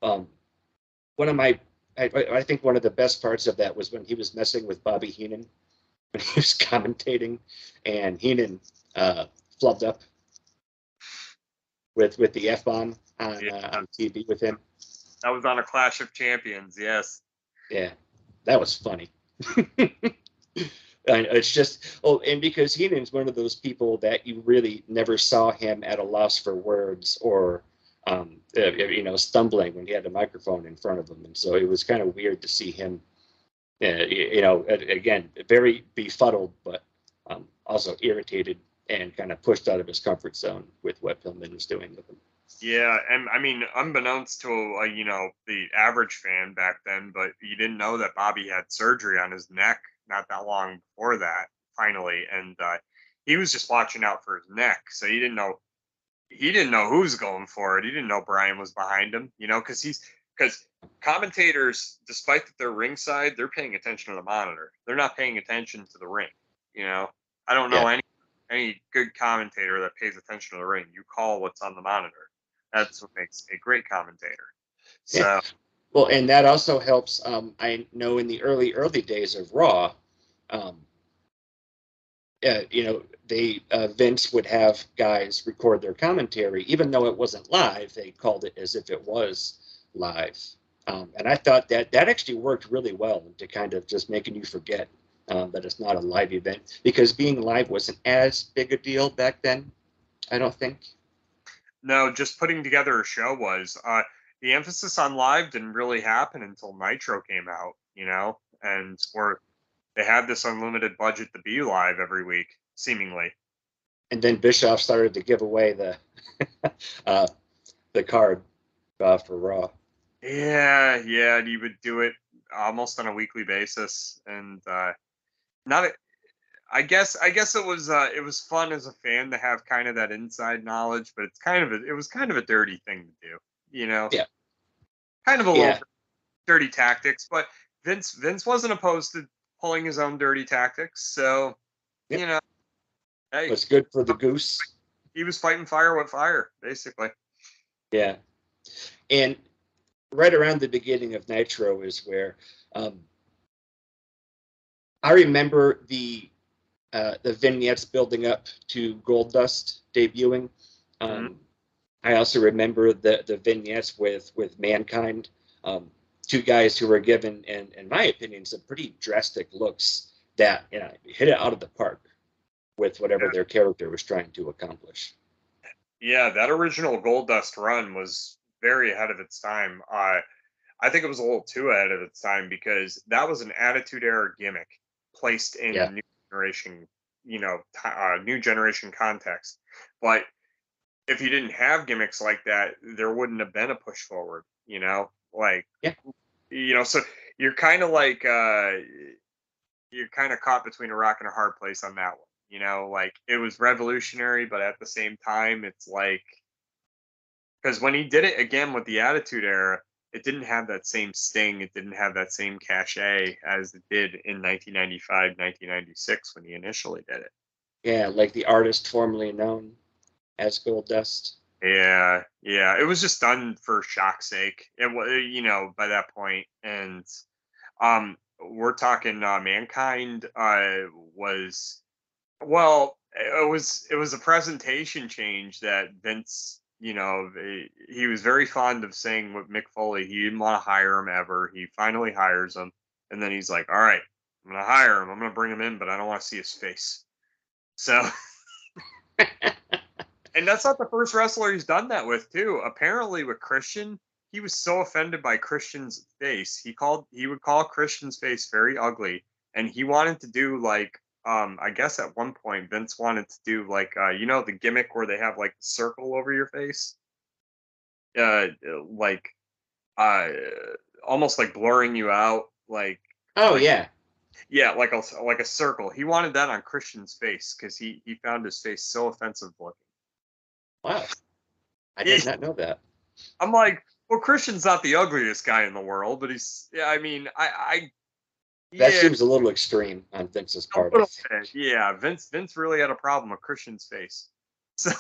Um, one of my I think one of the best parts of that was when he was messing with Bobby Heenan when he was commentating, and Heenan flubbed up with the F bomb Yeah, on TV with him. that was on a Clash of Champions. Yes. Yeah, that was funny. And it's just and because Heenan's one of those people that you really never saw him at a loss for words or stumbling when he had a microphone in front of him, and so it was kind of weird to see him again, very befuddled, but also irritated and kind of pushed out of his comfort zone with what Pillman was doing with him. Yeah, and I mean, unbeknownst to the average fan back then, but you didn't know that Bobby had surgery on his neck not that long before that, finally, and he was just watching out for his neck, so he didn't know who's going for it. He didn't know Brian was behind him, because commentators, despite that they're ringside, they're paying attention to the monitor. They're not paying attention to the ring. I don't know Yeah, any good commentator that pays attention to the ring. You call what's on the monitor. That's what makes a great commentator. yeah. So Well, and that also helps. I know in the early days of Raw, um, they Vince would have guys record their commentary, even though it wasn't live. They called it as if it was live, and I thought that actually worked really well to kind of just making you forget that it's not a live event because being live wasn't as big a deal back then. I don't think. no, just putting together a show was the emphasis on live didn't really happen until Nitro came out, and where they had this unlimited budget to be live every week, seemingly. And then Bischoff started to give away uh, the card for Raw. Yeah, and you would do it almost on a weekly basis, and not. I guess it was fun as a fan to have kind of that inside knowledge, but it was kind of a dirty thing to do, Yeah, kind of a little yeah, bit dirty tactics. But Vince wasn't opposed to pulling his own dirty tactics, so yep. you know, hey, What's good for the goose? he was fighting fire with fire, basically. Yeah, and right around the beginning of Nitro is where um, I remember the vignettes building up to Goldust debuting. Mhm. I also remember the vignettes with Mankind, two guys who were given, in my opinion, some pretty drastic looks that hit it out of the park. with whatever Yeah, their character was trying to accomplish. yeah, that original Gold Dust run was very ahead of its time. I think it was a little too ahead of its time because that was an Attitude Era gimmick placed Yeah, in new generation, new generation context. But if you didn't have gimmicks like that, there wouldn't have been a push forward. Like yeah, so you're kind of like you're kind of caught between a rock and a hard place on that one. Like it was revolutionary, but at the same time, it's like because when he did it again with the Attitude Era, it didn't have that same sting. It didn't have that same cachet as it did in 1995, 1996 when he initially did it. yeah. Like the artist formerly known as Gold Dust. Yeah, yeah. It was just done for shock's sake. It was, by that point, and we're talking Mankind was it was a presentation change that Vince, he was very fond of saying with Mick Foley. He didn't want to hire him ever. He finally hires him, and then he's like, "All right, I'm gonna hire him. I'm gonna bring him in, but I don't want to see his face." So, and that's not the first wrestler he's done that with, too. Apparently, with Christian, he was so offended by Christian's face. He would call Christian's face very ugly, and he wanted to do like I guess at one point Vince wanted to do like the gimmick where they have like the circle over your face, uh, like uh, almost like blurring you out, Oh like yeah, yeah, like a circle. He wanted that on Christian's face because he found his face so offensive looking. wow. I did not know that. I'm like, well, Christian's not the ugliest guy in the world, but he's. Yeah, I mean, That yeah, seems a little extreme on Vince's a part, I little think. bit. Yeah, Vince really had a problem with Christian's face, so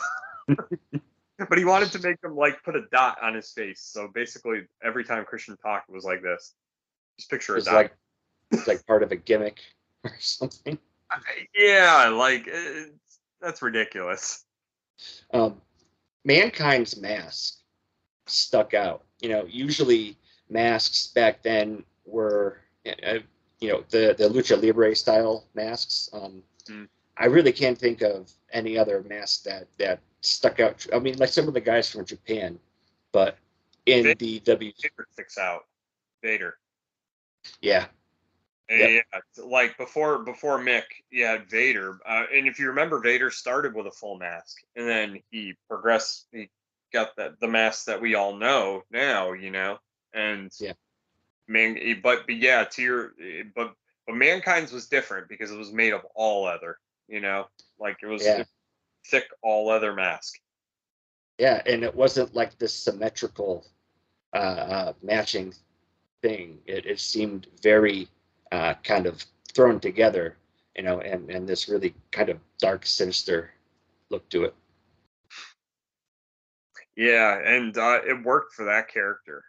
but he wanted to make him like put a dot on his face. So basically, every time Christian talked, it was like this. Just picture a It's dot. like it's like part of a gimmick or something. Yeah, like that's ridiculous. Um, Mankind's mask stuck out. Usually masks back then were, the lucha libre style masks. Mm. I really can't think of any other mask that stuck out. I mean, like some of the guys from Japan, but in Vader, the W, Vader sticks out. Vader. yeah, yep, Yeah, like before Mick, you had Vader, and if you remember, Vader started with a full mask, and then he progressed. He got the mask that we all know now, and yeah, but yeah, but Mankind's was different because it was made of all leather, like it was yeah, a thick all leather mask. yeah, and it wasn't like this symmetrical matching thing. It seemed very kind of thrown together, and this really kind of dark, sinister look to it. Yeah, and it worked for that character,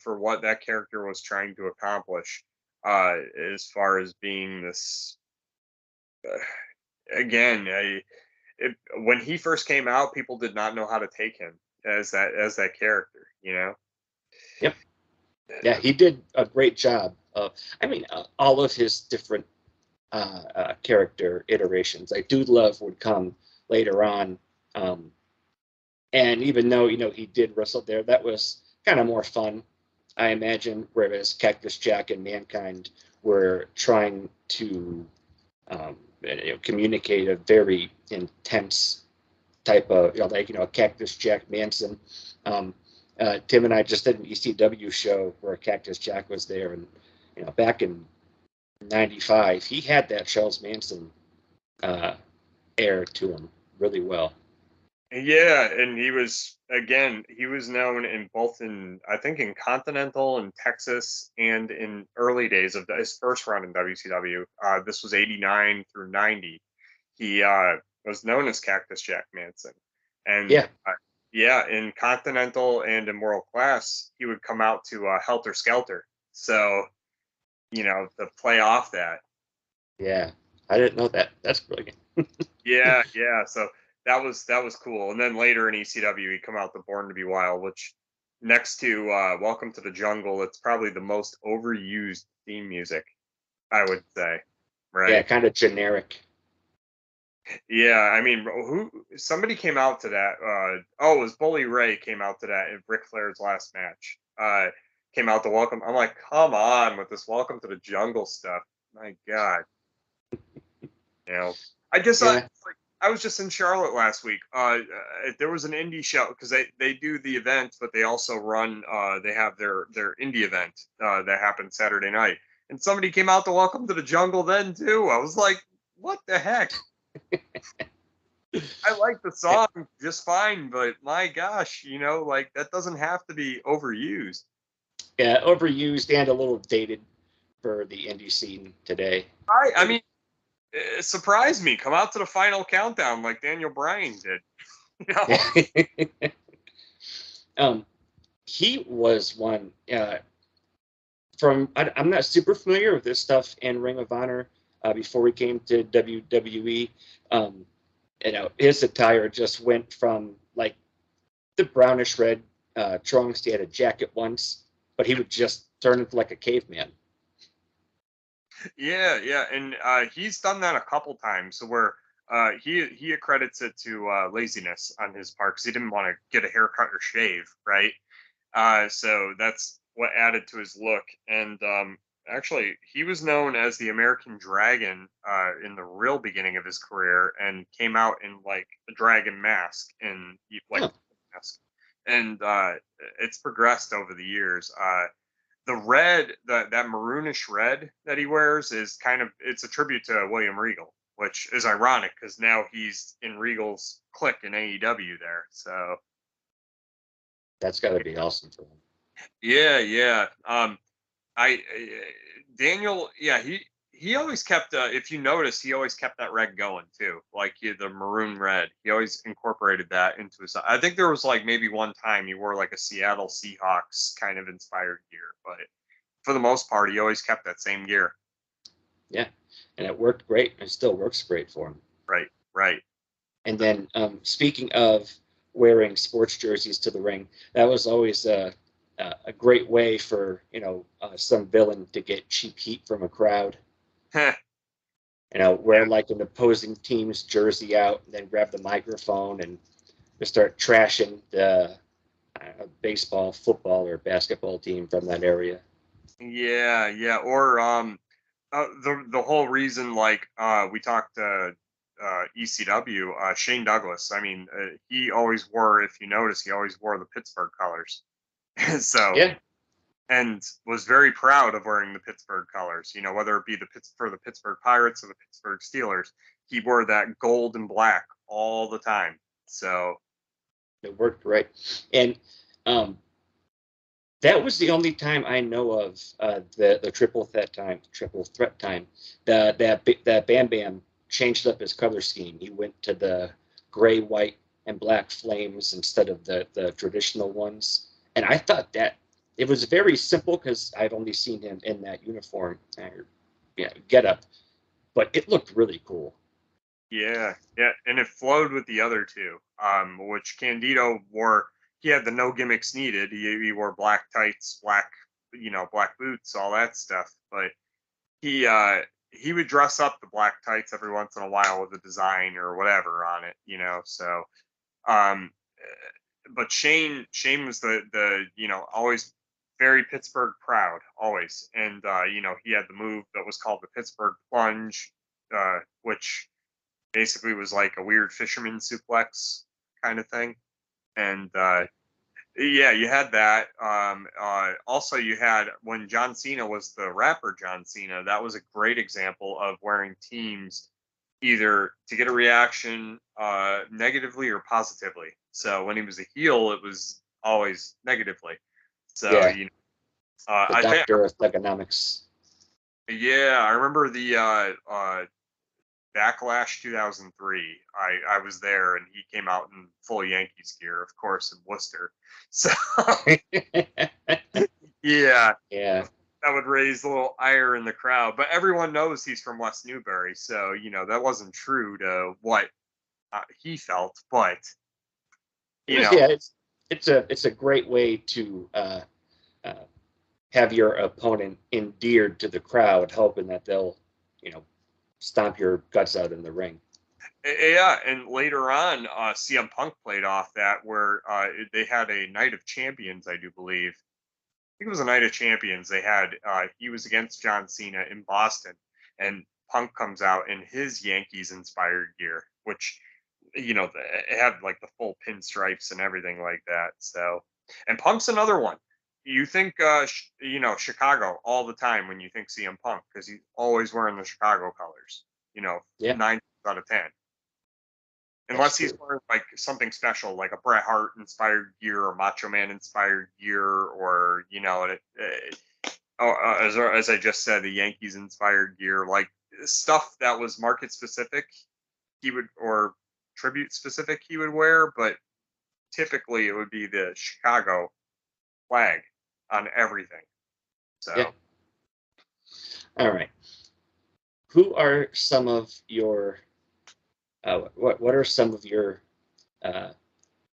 for what that character was trying to accomplish, as far as being this. Again, when he first came out, people did not know how to take him as that character. Yep. Yeah, he did a great job. I mean, all of his different character iterations. Like Dude Love would come later on, um, and even though he did wrestle there, that was kind of more fun, I imagine. Whereas Cactus Jack and Mankind were trying to communicate a very intense type of, Cactus Jack Manson. Tim and I just did an ECW show where Cactus Jack was there, and back in '95, he had that Charles Manson uh, air to him really well. Yeah, and he was known in both in I think in Continental and Texas and in early days of his first run in WCW. This was '89 through '90. He was known as Cactus Jack Manson, and Yeah, yeah, in Continental and in World Class, he would come out to Helter Skelter. So to play off that. yeah, I didn't know that. That's brilliant. Yeah, yeah. So that was cool. And then later in ECW, he come out to Born to Be Wild, which next to Welcome to the Jungle, it's probably the most overused theme music, I would say. Yeah, Right? kind of generic. Yeah, I mean, somebody came out to that. Oh, it was Bully Ray came out to that in Ric Flair's last match. Came out to welcome. I'm like, come on with this welcome to the jungle stuff. My God, you know. I just Yeah. like I was just in Charlotte last week. There was an indie show because they do the event, but they also run. They have their indie event that happened Saturday night, and somebody came out to welcome to the jungle then too. I was like, what the heck? I like the song just fine, but my gosh, like that doesn't have to be overused. Yeah, overused and a little dated for the indie scene today. I mean, it surprised me. Come out to the final countdown like Daniel Bryan did. You know? He was one from. I'm not super familiar with this stuff in Ring of Honor before we came to WWE. His attire just went from like the brownish red trunks. He had a jacket once, but he would just turn into like a caveman. Yeah, and he's done that a couple times. So where he accredits it to laziness on his part because he didn't want to get a haircut or shave, right? So that's what added to his look. And actually, he was known as the American Dragon in the real beginning of his career, and came out in like a dragon mask and like Oh, mask. And it's progressed over the years. The red, that maroonish red that he wears is it's a tribute to William Regal, which is ironic because now he's in Regal's clique in AEW there. So that's got to be awesome for him. yeah. I Daniel, yeah, he always kept. If you notice, he always kept that red going too, like the maroon red. He always incorporated that into his. I think there was like maybe one time he wore like a Seattle Seahawks kind of inspired gear, but for the most part, he always kept that same gear. Yeah, and it worked great. It still works great for him. Right. And then speaking of wearing sports jerseys to the ring, that was always a great way for some villain to get cheap heat from a crowd. Yeah, Wear like an opposing team's jersey out, and then grab the microphone and just start trashing the baseball, football, or basketball team from that area. yeah. Or the whole reason, like we talked ECW, Shane Douglas. I mean, he always wore, if you notice, he always wore the Pittsburgh colors. So, Yeah, and was very proud of wearing the Pittsburgh colors. Whether it be for the Pittsburgh Pirates or the Pittsburgh Steelers, he wore that gold and black all the time. So it worked right. And um, that was the only time I know of the triple threat time. That Bam Bam changed up his color scheme. He went to the gray, white, and black flames instead of the traditional ones. And I thought that it was very simple because I've only seen him in that uniform get up, but it looked really cool. yeah, and it flowed with the other two, which Candido wore. He had the no gimmicks needed. He wore black tights, black boots, all that stuff. But he would dress up the black tights every once in a while with a design or whatever on it. So, um, but Shane was the always very Pittsburgh proud, always, and he had the move that was called the Pittsburgh plunge, which basically was like a weird fisherman suplex kind of thing. And yeah, you had that. Also, you had when John Cena was the rapper John Cena. That was a great example of wearing teams either to get a reaction negatively or positively. So when he was a heel, it was always negatively. So Yeah, the I think, doctor of economics. yeah, I remember the Backlash 2003. I was there, and he came out in full Yankees gear, of course, in Worcester. So yeah, Yeah, that would raise a little ire in the crowd. But everyone knows he's from West Newbury, so that wasn't true to what he felt. But it you was. know, Yeah, it's a great way to uh, have your opponent endeared to the crowd, hoping that they'll, you know, stomp your guts out in the ring. Yeah, and later on, CM Punk played off that where they had a Night of Champions, I do believe. I think it was a Night of Champions. They had he was against John Cena in Boston, and Punk comes out in his Yankees inspired gear, which it had like the full pinstripes and everything like that. So, and Punk's another one. You think Chicago all the time when you think CM Punk because he's always wearing the Chicago colors. Yeah, 9 out of 10. that's Unless he's true. wearing like something special, like a Bret Hart inspired gear or Macho Man inspired gear, or as I just said, the Yankees inspired gear, like stuff that was market specific, he would or tribute specific he would wear, but typically it would be the Chicago flag on everything. Yeah. So All right. Who are some of your what are some of your uh,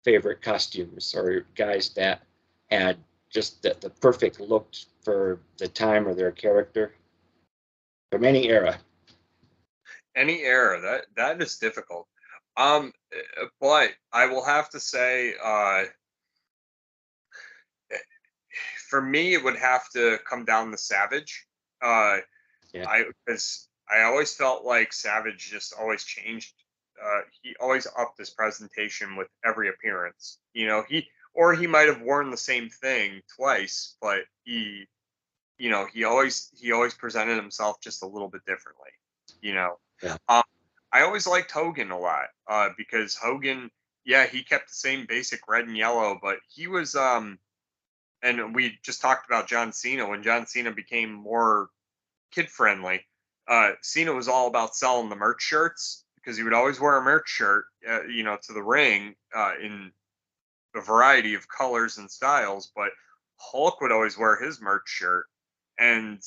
favorite costumes or guys that had just the perfect look for the time or their character from any era? any era that is difficult. But I will have to say, for me, it would have to come down to Savage. Uh, Yeah, because I always felt like Savage just always changed. He always upped his presentation with every appearance. He might have worn the same thing twice, but he always presented himself just a little bit differently. You know, yeah, um, I always liked Hogan a lot because Hogan, yeah, he kept the same basic red and yellow, but he was and we just talked about John Cena when John Cena became more kid friendly. Cena was all about selling the merch shirts because he would always wear a merch shirt, to the ring in a variety of colors and styles. But Hulk would always wear his merch shirt, and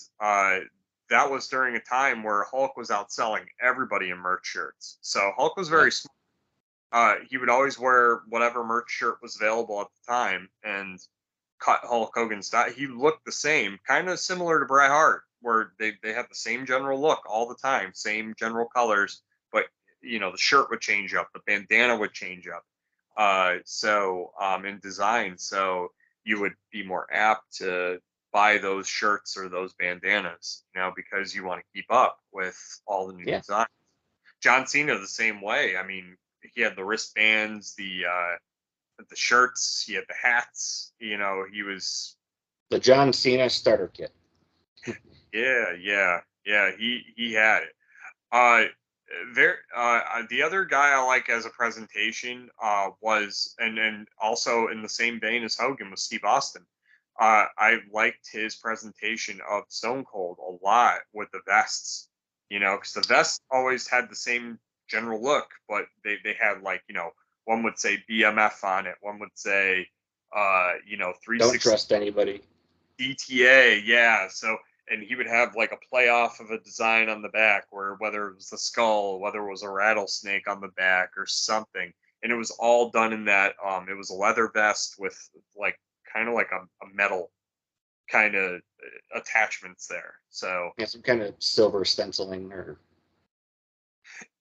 that was during a time where Hulk was outselling everybody in merch shirts. So Hulk was yeah, very smart. He would always wear whatever merch shirt was available at the time, and cut Hulk Hogan's style. He looked the same, kind of similar to Bret Hart, where they have the same general look all the time, same general colors, but the shirt would change up, the bandana would change up. In design, so you would be more apt to buy those shirts or those bandanas, because you want to keep up with all the new yeah. design. John Cena the same way. I mean, he had the wristbands, the shirts, he had the hats. He was The John Cena starter kit. yeah. He had it. Uh, the other guy I like as a presentation was and also in the same vein as Hogan was Steve Austin. I liked his presentation of Stone Cold a lot with the vests. Because the vests always had the same general look, but they had like one would say BMF on it, one would say Don't 360 trust anybody. DTA, yeah. So, and he would have like a playoff of a design on the back, where whether it was the skull, whether it was a rattlesnake on the back or something, and it was all done in that. It was a leather vest with like kind of like a metal kind of attachments there. So Yeah, some kind of silver stenciling or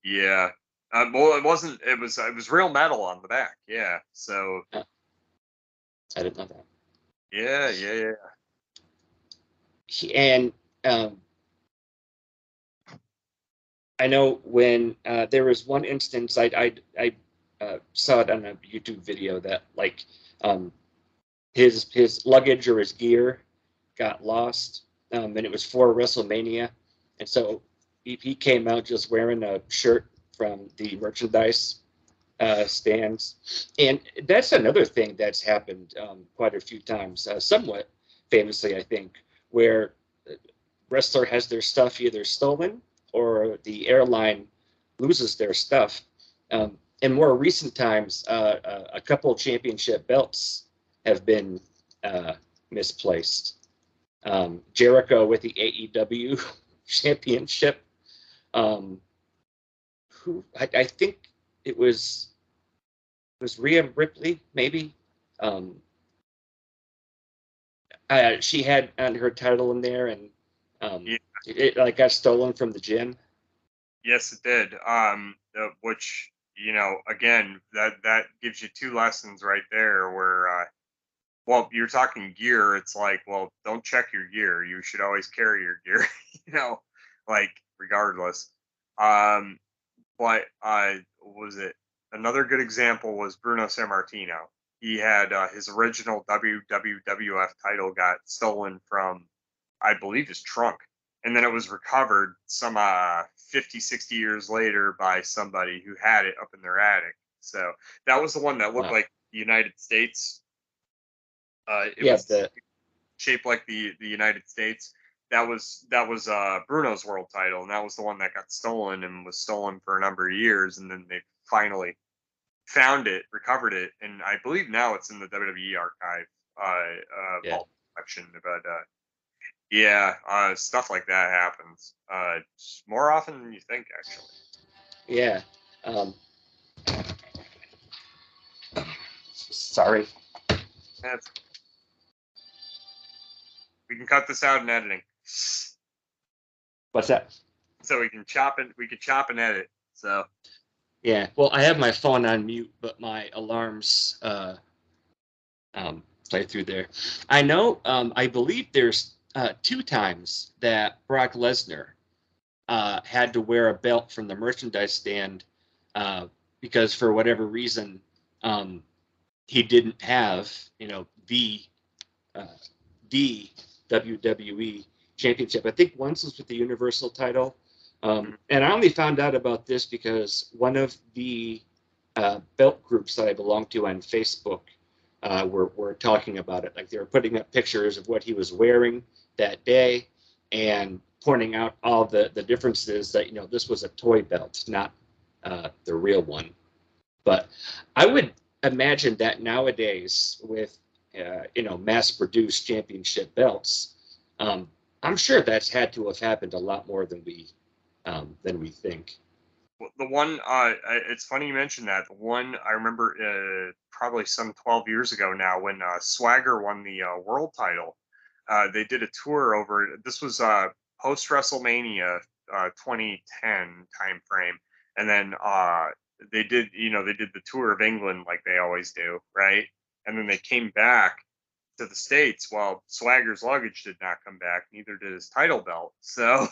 yeah. Well, it wasn't. It was real metal on the back. Yeah. So I didn't know that. yeah. And um, I know when there was one instance I saw it on a YouTube video that like um, his luggage or his gear got lost, and it was for WrestleMania, and so he came out just wearing a shirt from the merchandise stands, and that's another thing that's happened quite a few times, somewhat famously, I think, where wrestler has their stuff either stolen or the airline loses their stuff. In more recent times, a couple of championship belts have been misplaced. Jericho with the AEW championship. Um, who I think it was Rhea Ripley, maybe. Um, she had her title in there, and Yeah. it like got stolen from the gym. Yes, it did. which, again, that gives you two lessons right there where, well, you're talking gear. It's like, well, don't check your gear. You should always carry your gear, like regardless. Um, but what was it? Another good example was Bruno Sammartino. He had his original WWF title got stolen from, I believe, his trunk. And then it was recovered some 50, 60 years later by somebody who had it up in their attic. So that was the one that looked Wow. like the United States. It Yeah, was shaped like the United States. That was Bruno's world title, and that was the one that got stolen and was stolen for a number of years, and then they finally found it, recovered it, and I believe now it's in the WWE archive yeah, vault collection. But yeah, stuff like that happens more often than you think, actually. yeah. Um, sorry. That's, we can cut this out in editing, What's that? so we can chop it. We can chop and edit. So Yeah. Well, I have my phone on mute, but my alarms play through there. I know. I believe there's 2 times that Brock Lesnar had to wear a belt from the merchandise stand because for whatever reason um, he didn't have, uh, the WWE Championship. I think once was with the Universal title, and I only found out about this because one of the belt groups that I belong to on Facebook were talking about it. Like they were putting up pictures of what he was wearing that day and pointing out all the differences that this was a toy belt, not the real one. But I would imagine that nowadays with mass-produced championship belts, I'm sure that's had to have happened a lot more than we think. the one, it's funny you mentioned that. The one I remember probably some 12 years ago now when Swagger won the world title. They did a tour over. This was post WrestleMania 2010 time frame, and then they did the tour of England like they always do, right? And then they came back to the States. Well, Swagger's luggage did not come back, neither did his title belt. So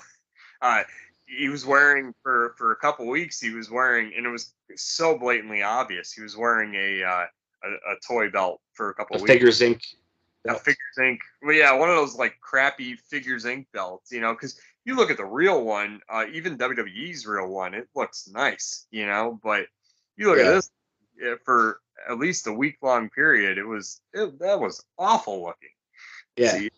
uh, he was wearing for a couple weeks. He was wearing, and it was so blatantly obvious. He was wearing a toy belt for a couple A weeks. Figures Inc. A belt. Figures Inc. Well, yeah, one of those like crappy Figures Inc. belts, because you look at the real one, even WWE's real one, it looks nice, but you look at Yeah, this for at least a week long period, that was awful looking. yeah. See,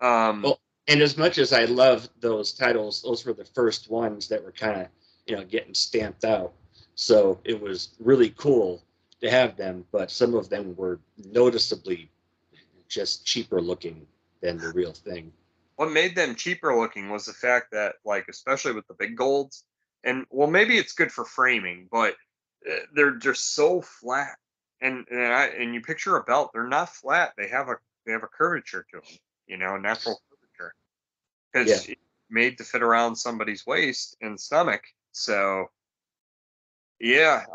um, Well, and as much as I love those titles, those were the first ones that were kind of, getting stamped out. So it was really cool to have them, but some of them were noticeably just cheaper looking than the real thing. what made them cheaper looking was the fact that, like, especially with the big golds, and well, maybe it's good for framing, but they're just so flat. And you picture a belt, they're not flat. They have a curvature to them, natural curvature, Yeah, because it's made to fit around somebody's waist and stomach. So yeah,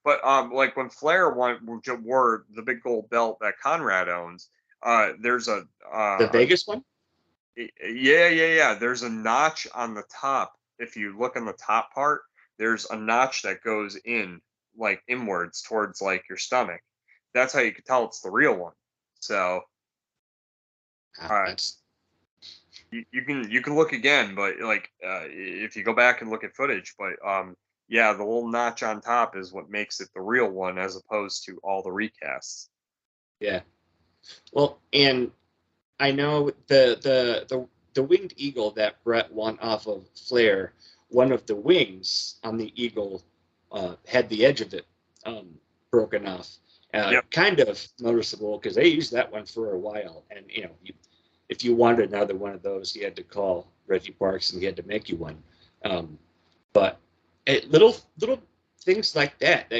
but like when Flair wore the big gold belt that Conrad owns, there's the Vegas one. yeah. There's a notch on the top. If you look on the top part, there's a notch that goes in, like inwards towards like your stomach. That's how you can tell it's the real one. So uh, That's you can look again, but like if you go back and look at footage, but yeah, the little notch on top is what makes it the real one as opposed to all the recasts. yeah. Well, and I know the winged eagle that Brett won off of Flair. One of the wings on the eagle had the edge of it broken off. Yep. Kind of noticeable because they used that one for a while, and if you wanted another one of those, you had to call Reggie Parks and he had to make you one. Um, but little things like that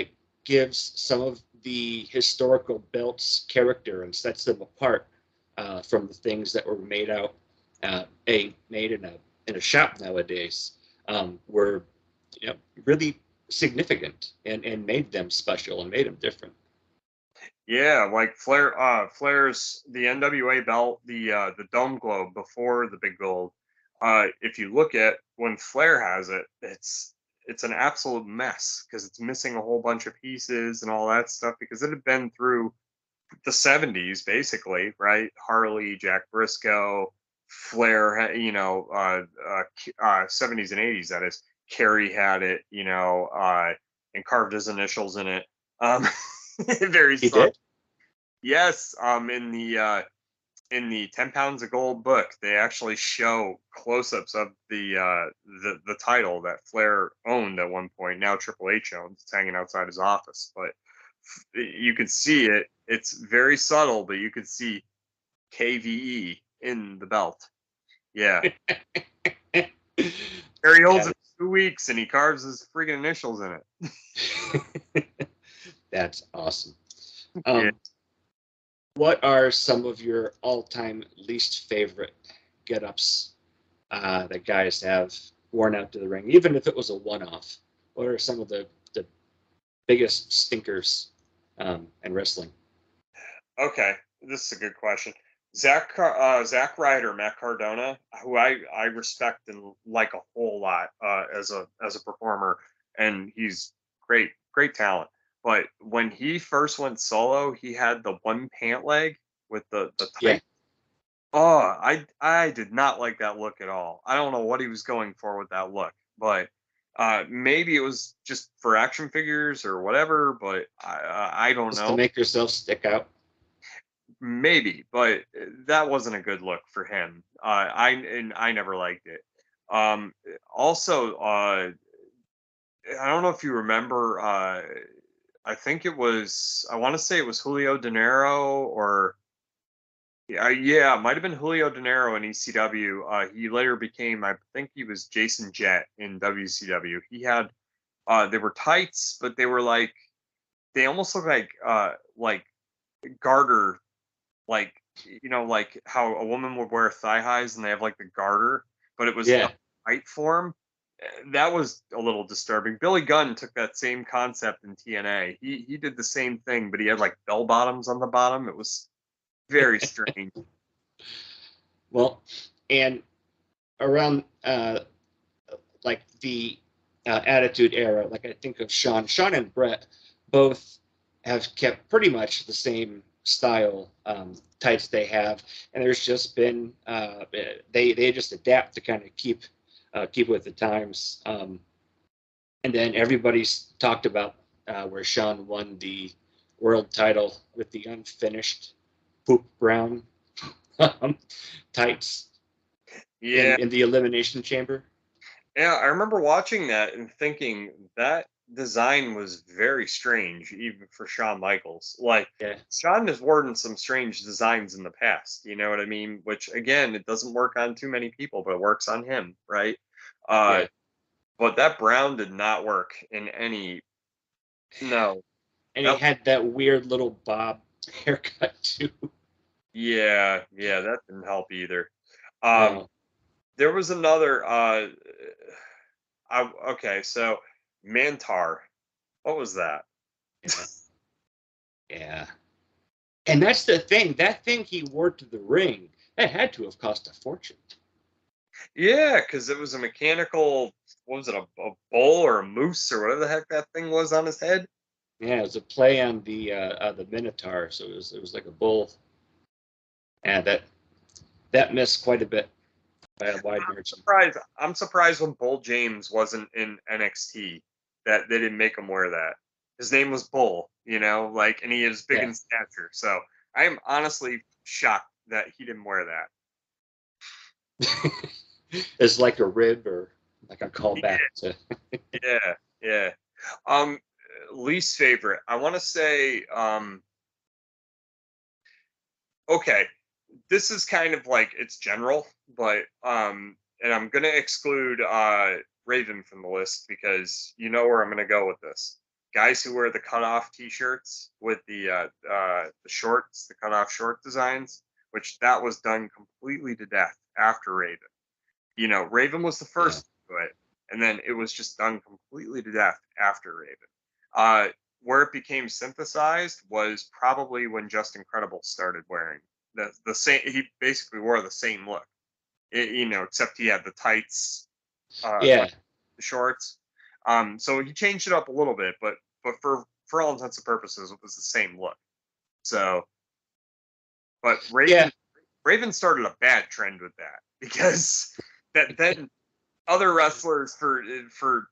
gives some of the historical belts character and sets them apart from the things that were made in a shop nowadays. were, really significant and made them special and made them different. Yeah, like Flair's the NWA belt, the Dome Globe before the Big Gold. If you look at when Flair has it, it's an absolute mess because it's missing a whole bunch of pieces and all that stuff because it had been through the 70s basically, right? Harley, Jack Briscoe, Flair, 70s and 80s that is. Kerry had it, and carved his initials in it. Um, very He subtle. did. Yes, in the 10 pounds of gold book, they actually show close-ups of the title that Flair owned at one point. Now Triple H owns. It's hanging outside his office, but you can see it. It's very subtle, but you can see KVE in the belt. Yeah, Harry holds That it for 2 weeks and he carves his freaking initials in it. That's awesome. Yeah. What are some of your all-time least favorite get-ups that guys have worn out to the ring, even if it was a one-off? What are some of the biggest stinkers in wrestling? Okay, this is a good question. Zack Ryder, Matt Cardona, who I respect and like a whole lot as a performer, and he's great talent. But when he first went solo, he had the one pant leg with the Yeah, tight. Oh, I did not like that look at all. I don't know what he was going for with that look, but maybe it was just for action figures or whatever. But I don't just to know. make yourself stick out. Maybe, but that wasn't a good look for him. I never liked it. Also, I don't know if you remember. I think it was. I want to say it was Julio De Niro, or yeah, it might have been Julio De Niro in ECW. He later became, I think, he was Jason Jett in WCW. He had, they were tights, but they were like, they almost look like garter, like like how a woman would wear thigh highs and they have like the garter, but it was the Yeah, tight form. That was a little disturbing. Billy Gunn took that same concept in TNA. He did the same thing, but he had like bell bottoms on the bottom. It was very strange. well, and around like the Attitude Era, like I think of Sean and Brett, both have kept pretty much the same style tights they have, and there's just been they just adapt to kind of keep with the times. And then everybody's talked about where Sean won the world title with the unfinished poop brown tights Yeah. in the Elimination Chamber. Yeah, I remember watching that and thinking that design was very strange, even for Shawn Michaels. Like, Yeah, Shawn has worn some strange designs in the past, you know what I mean? Which, again, it doesn't work on too many people, but it works on him, right? Uh, yeah. but that brown did not work in any. No, And he that. had that weird little bob haircut too. Yeah, that didn't help either. Um, No, there was another. Okay, so Mantar. What was that? yeah, yeah. And that's the thing. That thing he wore to the ring, that had to have cost a fortune. Yeah, because it was a mechanical. What was it? A bull or a moose or whatever the heck that thing was on his head. Yeah, it was a play on the Minotaur, so it was like a bull, and that missed quite a bit by a wide margin. I'm surprised when Bull James wasn't in NXT that they didn't make him wear that. His name was Bull, like, and he is big Yeah, in stature. So I am honestly shocked that he didn't wear that. it's like a rib or like a callback to. Yeah, yeah. Um, least favorite. I want to say, okay, this is kind of like it's general, but and I'm gonna exclude Raven from the list because you know where I'm gonna go with this. Guys who wear the cutoff T-shirts with the shorts, the cutoff short designs, which that was done completely to death after Raven. Raven was the Yeah, first to do it, and then it was just done completely to death after Raven. Where it became synthesized was probably when Just Incredible started wearing the same. He basically wore the same look, except he had the tights, Yeah. the shorts. So he changed it up a little bit, but for all intents and purposes, it was the same look. So, but Yeah. Raven started a bad trend with that because that then other wrestlers for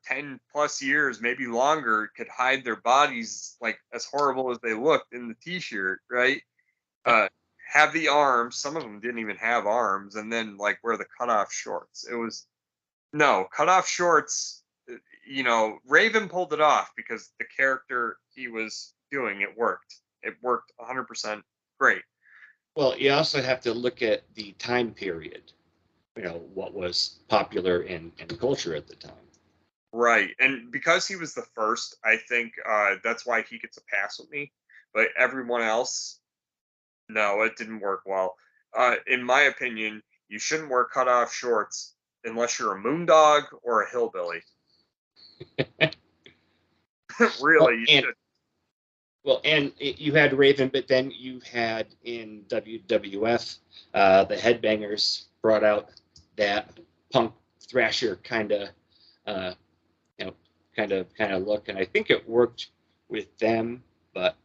10 plus years, maybe longer, could hide their bodies like as horrible as they looked in the t-shirt, right? Have the arms, some of them didn't even have arms, and then like wear the cutoff shorts. It was no cutoff shorts. Raven pulled it off because the character he was doing, it worked. It worked 100% great. Well, you also have to look at the time period, what was popular in culture at the time. Right. And because he was the first, I think that's why he gets a pass with me. But everyone else, no, it didn't work well. In my opinion, you shouldn't wear cutoff shorts unless you're a moondog or a hillbilly. Really, you should. Well, and you had Raven, but then you had in WWF, the Headbangers brought out that punk thrasher kind of, kind of look, and I think it worked with them. But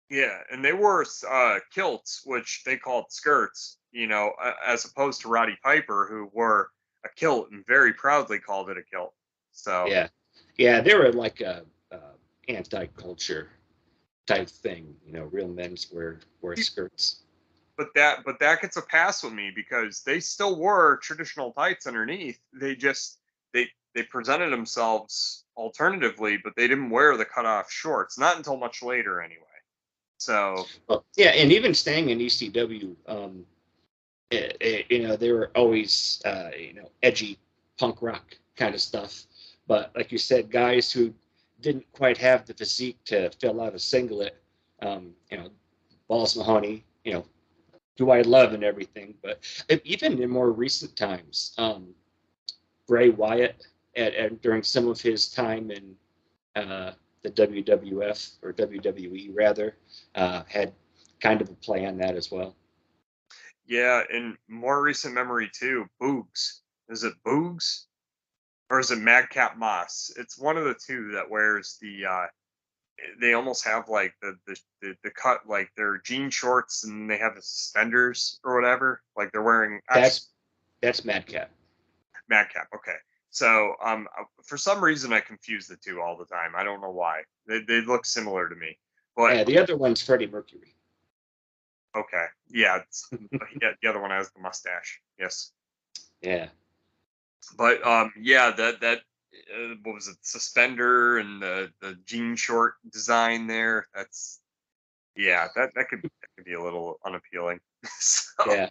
yeah, and they wore kilts, which they called skirts. As opposed to Roddy Piper, who wore a kilt and very proudly called it a kilt. So yeah, they were like a anti-culture type thing. Real men's wear skirts. But that gets a pass with me because they still wore traditional tights underneath. They presented themselves alternatively, but they didn't wear the cutoff shorts. Not until much later, anyway. So yeah, and even staying in ECW, they were always edgy punk rock kind of stuff. But like you said, guys who didn't quite have the physique to fill out a singlet, Balls Mahoney, who I love and everything. But even in more recent times, Bray Wyatt, during some of his time in the WWF or WWE rather, had kind of a play on that as well. yeah, in more recent memory too, Boogs. Is it Boogs? Or is it Madcap Moss? It's one of the two that wears the they almost have like the cut, like their jean shorts, and they have the suspenders or whatever. Like they're wearing that's Madcap. Madcap, okay. So for some reason I confuse the two all the time. I don't know why. They look similar to me. But yeah, the other one's Freddie Mercury. okay. Yeah, yeah, the other one has the mustache. Yes. Yeah. But yeah, that what was it, suspender and the jean short design there. That's that could be a little unappealing. So. Yeah,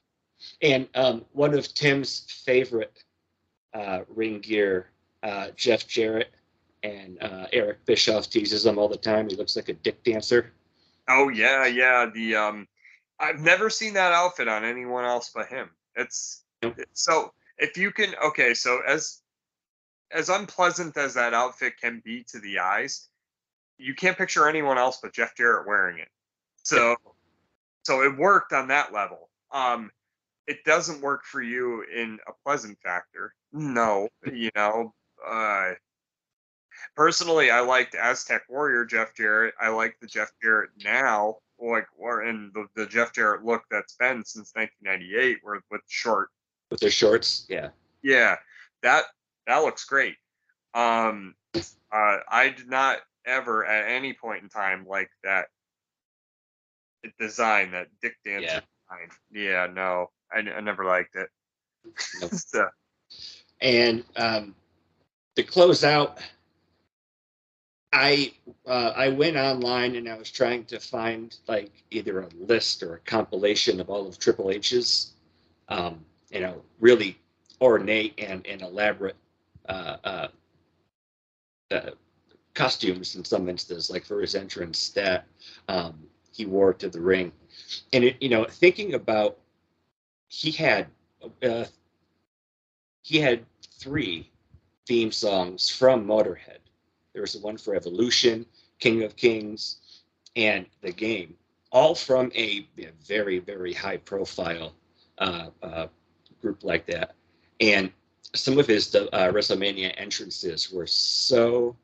and one of Tim's favorite ring gear, Jeff Jarrett and Eric Bischoff teases him all the time. He looks like a dick dancer. Oh yeah. The I've never seen that outfit on anyone else but him. It's so if you can so as unpleasant as that outfit can be to the eyes, you can't picture anyone else but Jeff Jarrett wearing it. So it worked on that level. It doesn't work for you in a pleasant factor. No, personally, I liked Aztec Warrior Jeff Jarrett. I like the Jeff Jarrett now, and the Jeff Jarrett look that's been since 1998, with their shorts. Yeah, that looks great. I did not ever at any point in time like that design, that Dick Dancer design. Yeah, no, I never liked it. Nope. So. And to close out, I went online and I was trying to find like either a list or a compilation of all of Triple H's, really ornate and elaborate costumes in some instances, like for his entrance that he wore to the ring. And thinking about, he had 3 theme songs from Motorhead. There was the one for Evolution, King of Kings, and The Game, all from a very, very high profile group like that. And some of his WrestleMania entrances were so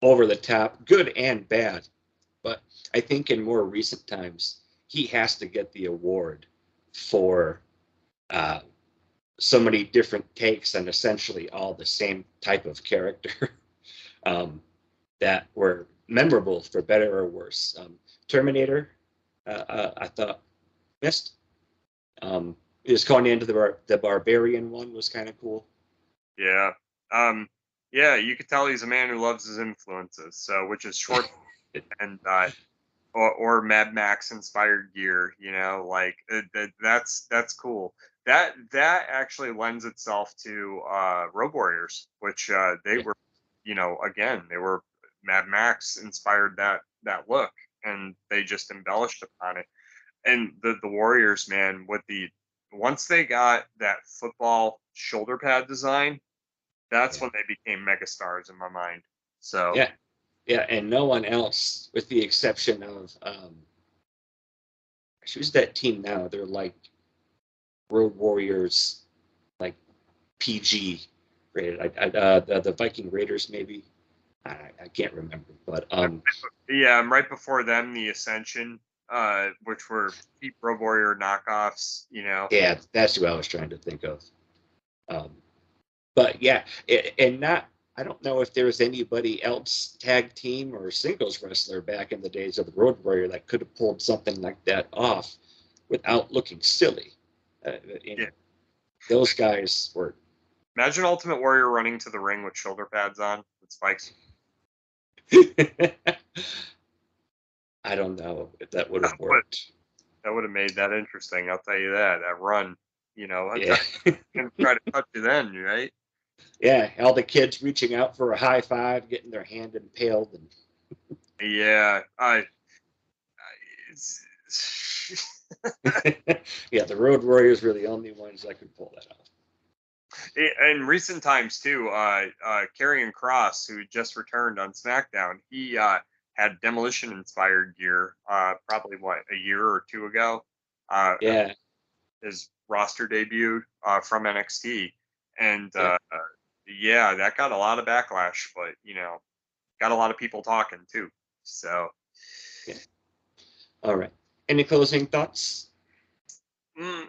over the top, good and bad. But I think in more recent times, he has to get the award for uh, so many different takes on essentially all the same type of character um, that were memorable for better or worse. Terminator, I thought missed. Is Conan the Barbarian one was kind of cool. Yeah. Yeah, you could tell he's a man who loves his influences. So, which is short and or Mad Max inspired gear. Like that's cool. That actually lends itself to Road Warriors, which they Yeah. were, again, they were Mad Max inspired that look, and they just embellished upon it. And the Warriors, man, with the once they got that football shoulder pad design, that's Yeah. when they became megastars in my mind. So Yeah. Yeah. And no one else, with the exception of, who's that team now? They're like Road Warriors, like PG rated. The Viking Raiders, maybe. I can't remember, but yeah, right before them, the Ascension, which were cheap Road Warrior knockoffs. yeah, that's who I was trying to think of. Um, but yeah, and not. I don't know if there was anybody else tag team or singles wrestler back in the days of the Road Warrior that could have pulled something like that off without looking silly. You Yeah. know, those guys were. Imagine Ultimate Warrior running to the ring with shoulder pads on with spikes. I don't know if that would That have would worked. that would have made that interesting. I'll tell you that. That run, I Yeah. try to touch you then, right? Yeah, all the kids reaching out for a high five, getting their hand impaled, and Yeah, it's, yeah, the Road Warriors were the only ones that could pull that off. in recent times too. Karrion Kross, who just returned on SmackDown, he had demolition inspired gear. Probably what, a year or two ago. Yeah, His roster debut from NXT, and yeah, yeah, that got a lot of backlash, but got a lot of people talking too. So, yeah. All right. Any closing thoughts? mm,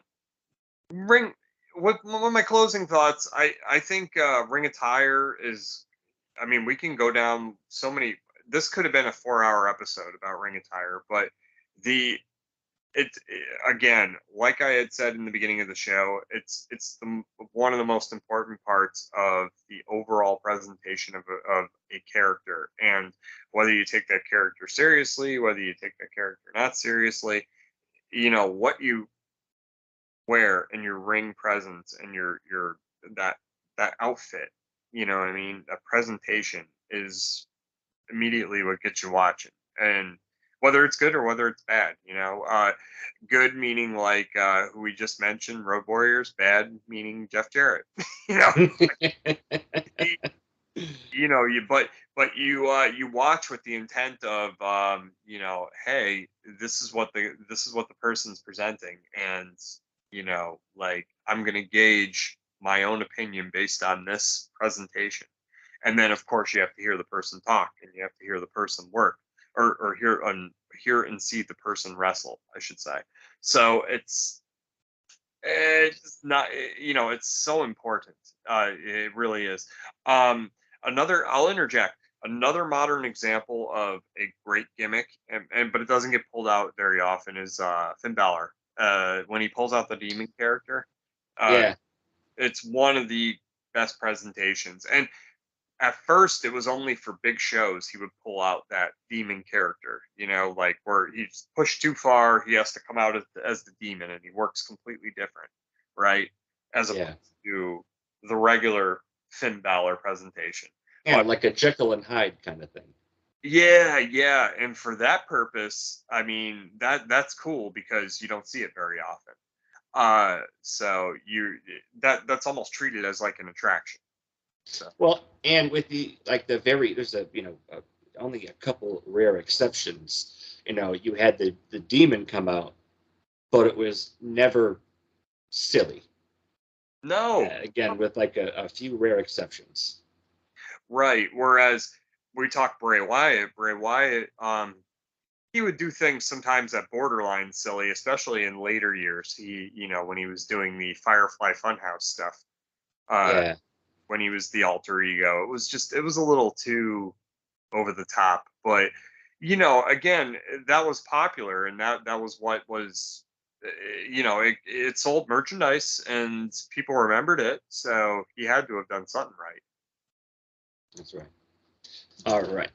ring. With my closing thoughts, I think Ring Attire is. I mean, we can go down so many. This could have been a 4-hour episode about Ring Attire, but the it again, like I had said in the beginning of the show, it's one of the most important parts of the overall presentation of a character, and whether you take that character seriously, whether you take that character not seriously, what you wear and your ring presence and your that that outfit, what I mean, that presentation is immediately what gets you watching. And whether it's good or whether it's bad, good meaning like who we just mentioned, Road Warriors, bad meaning Jeff Jarrett. you know, he- but you watch with the intent of hey, this is what the person's presenting, and like I'm gonna gauge my own opinion based on this presentation. And then of course you have to hear the person talk, and you have to hear the person work, or hear and see the person wrestle, I should say. So it's not, it's so important. It really is. um I'll interject, another modern example of a great gimmick, and but it doesn't get pulled out very often, is Finn Balor, when he pulls out the demon character. uh Yeah, it's one of the best presentations. And at first it was only for big shows he would pull out that demon character, like where he's pushed too far, he has to come out as the demon, and he works completely different, right? As opposed yeah, to the regular Finn Balor presentation. yeah, But like a Jekyll and Hyde kind of thing. yeah, yeah, and for that purpose, I mean, that's cool because you don't see it very often. So that's almost treated as like an attraction. So Well, and with there's only a couple rare exceptions. You had the demon come out, but it was never silly. no, Again, with like a few rare exceptions. right. Whereas we talk Bray Wyatt, he would do things sometimes that borderline silly, especially in later years. When he was doing the Firefly Funhouse stuff, uh, Yeah, when he was the alter ego, it was a little too over the top. But again, that was popular, and that was what was, it sold merchandise, and people remembered it. So he had to have done something right. that's right. All right.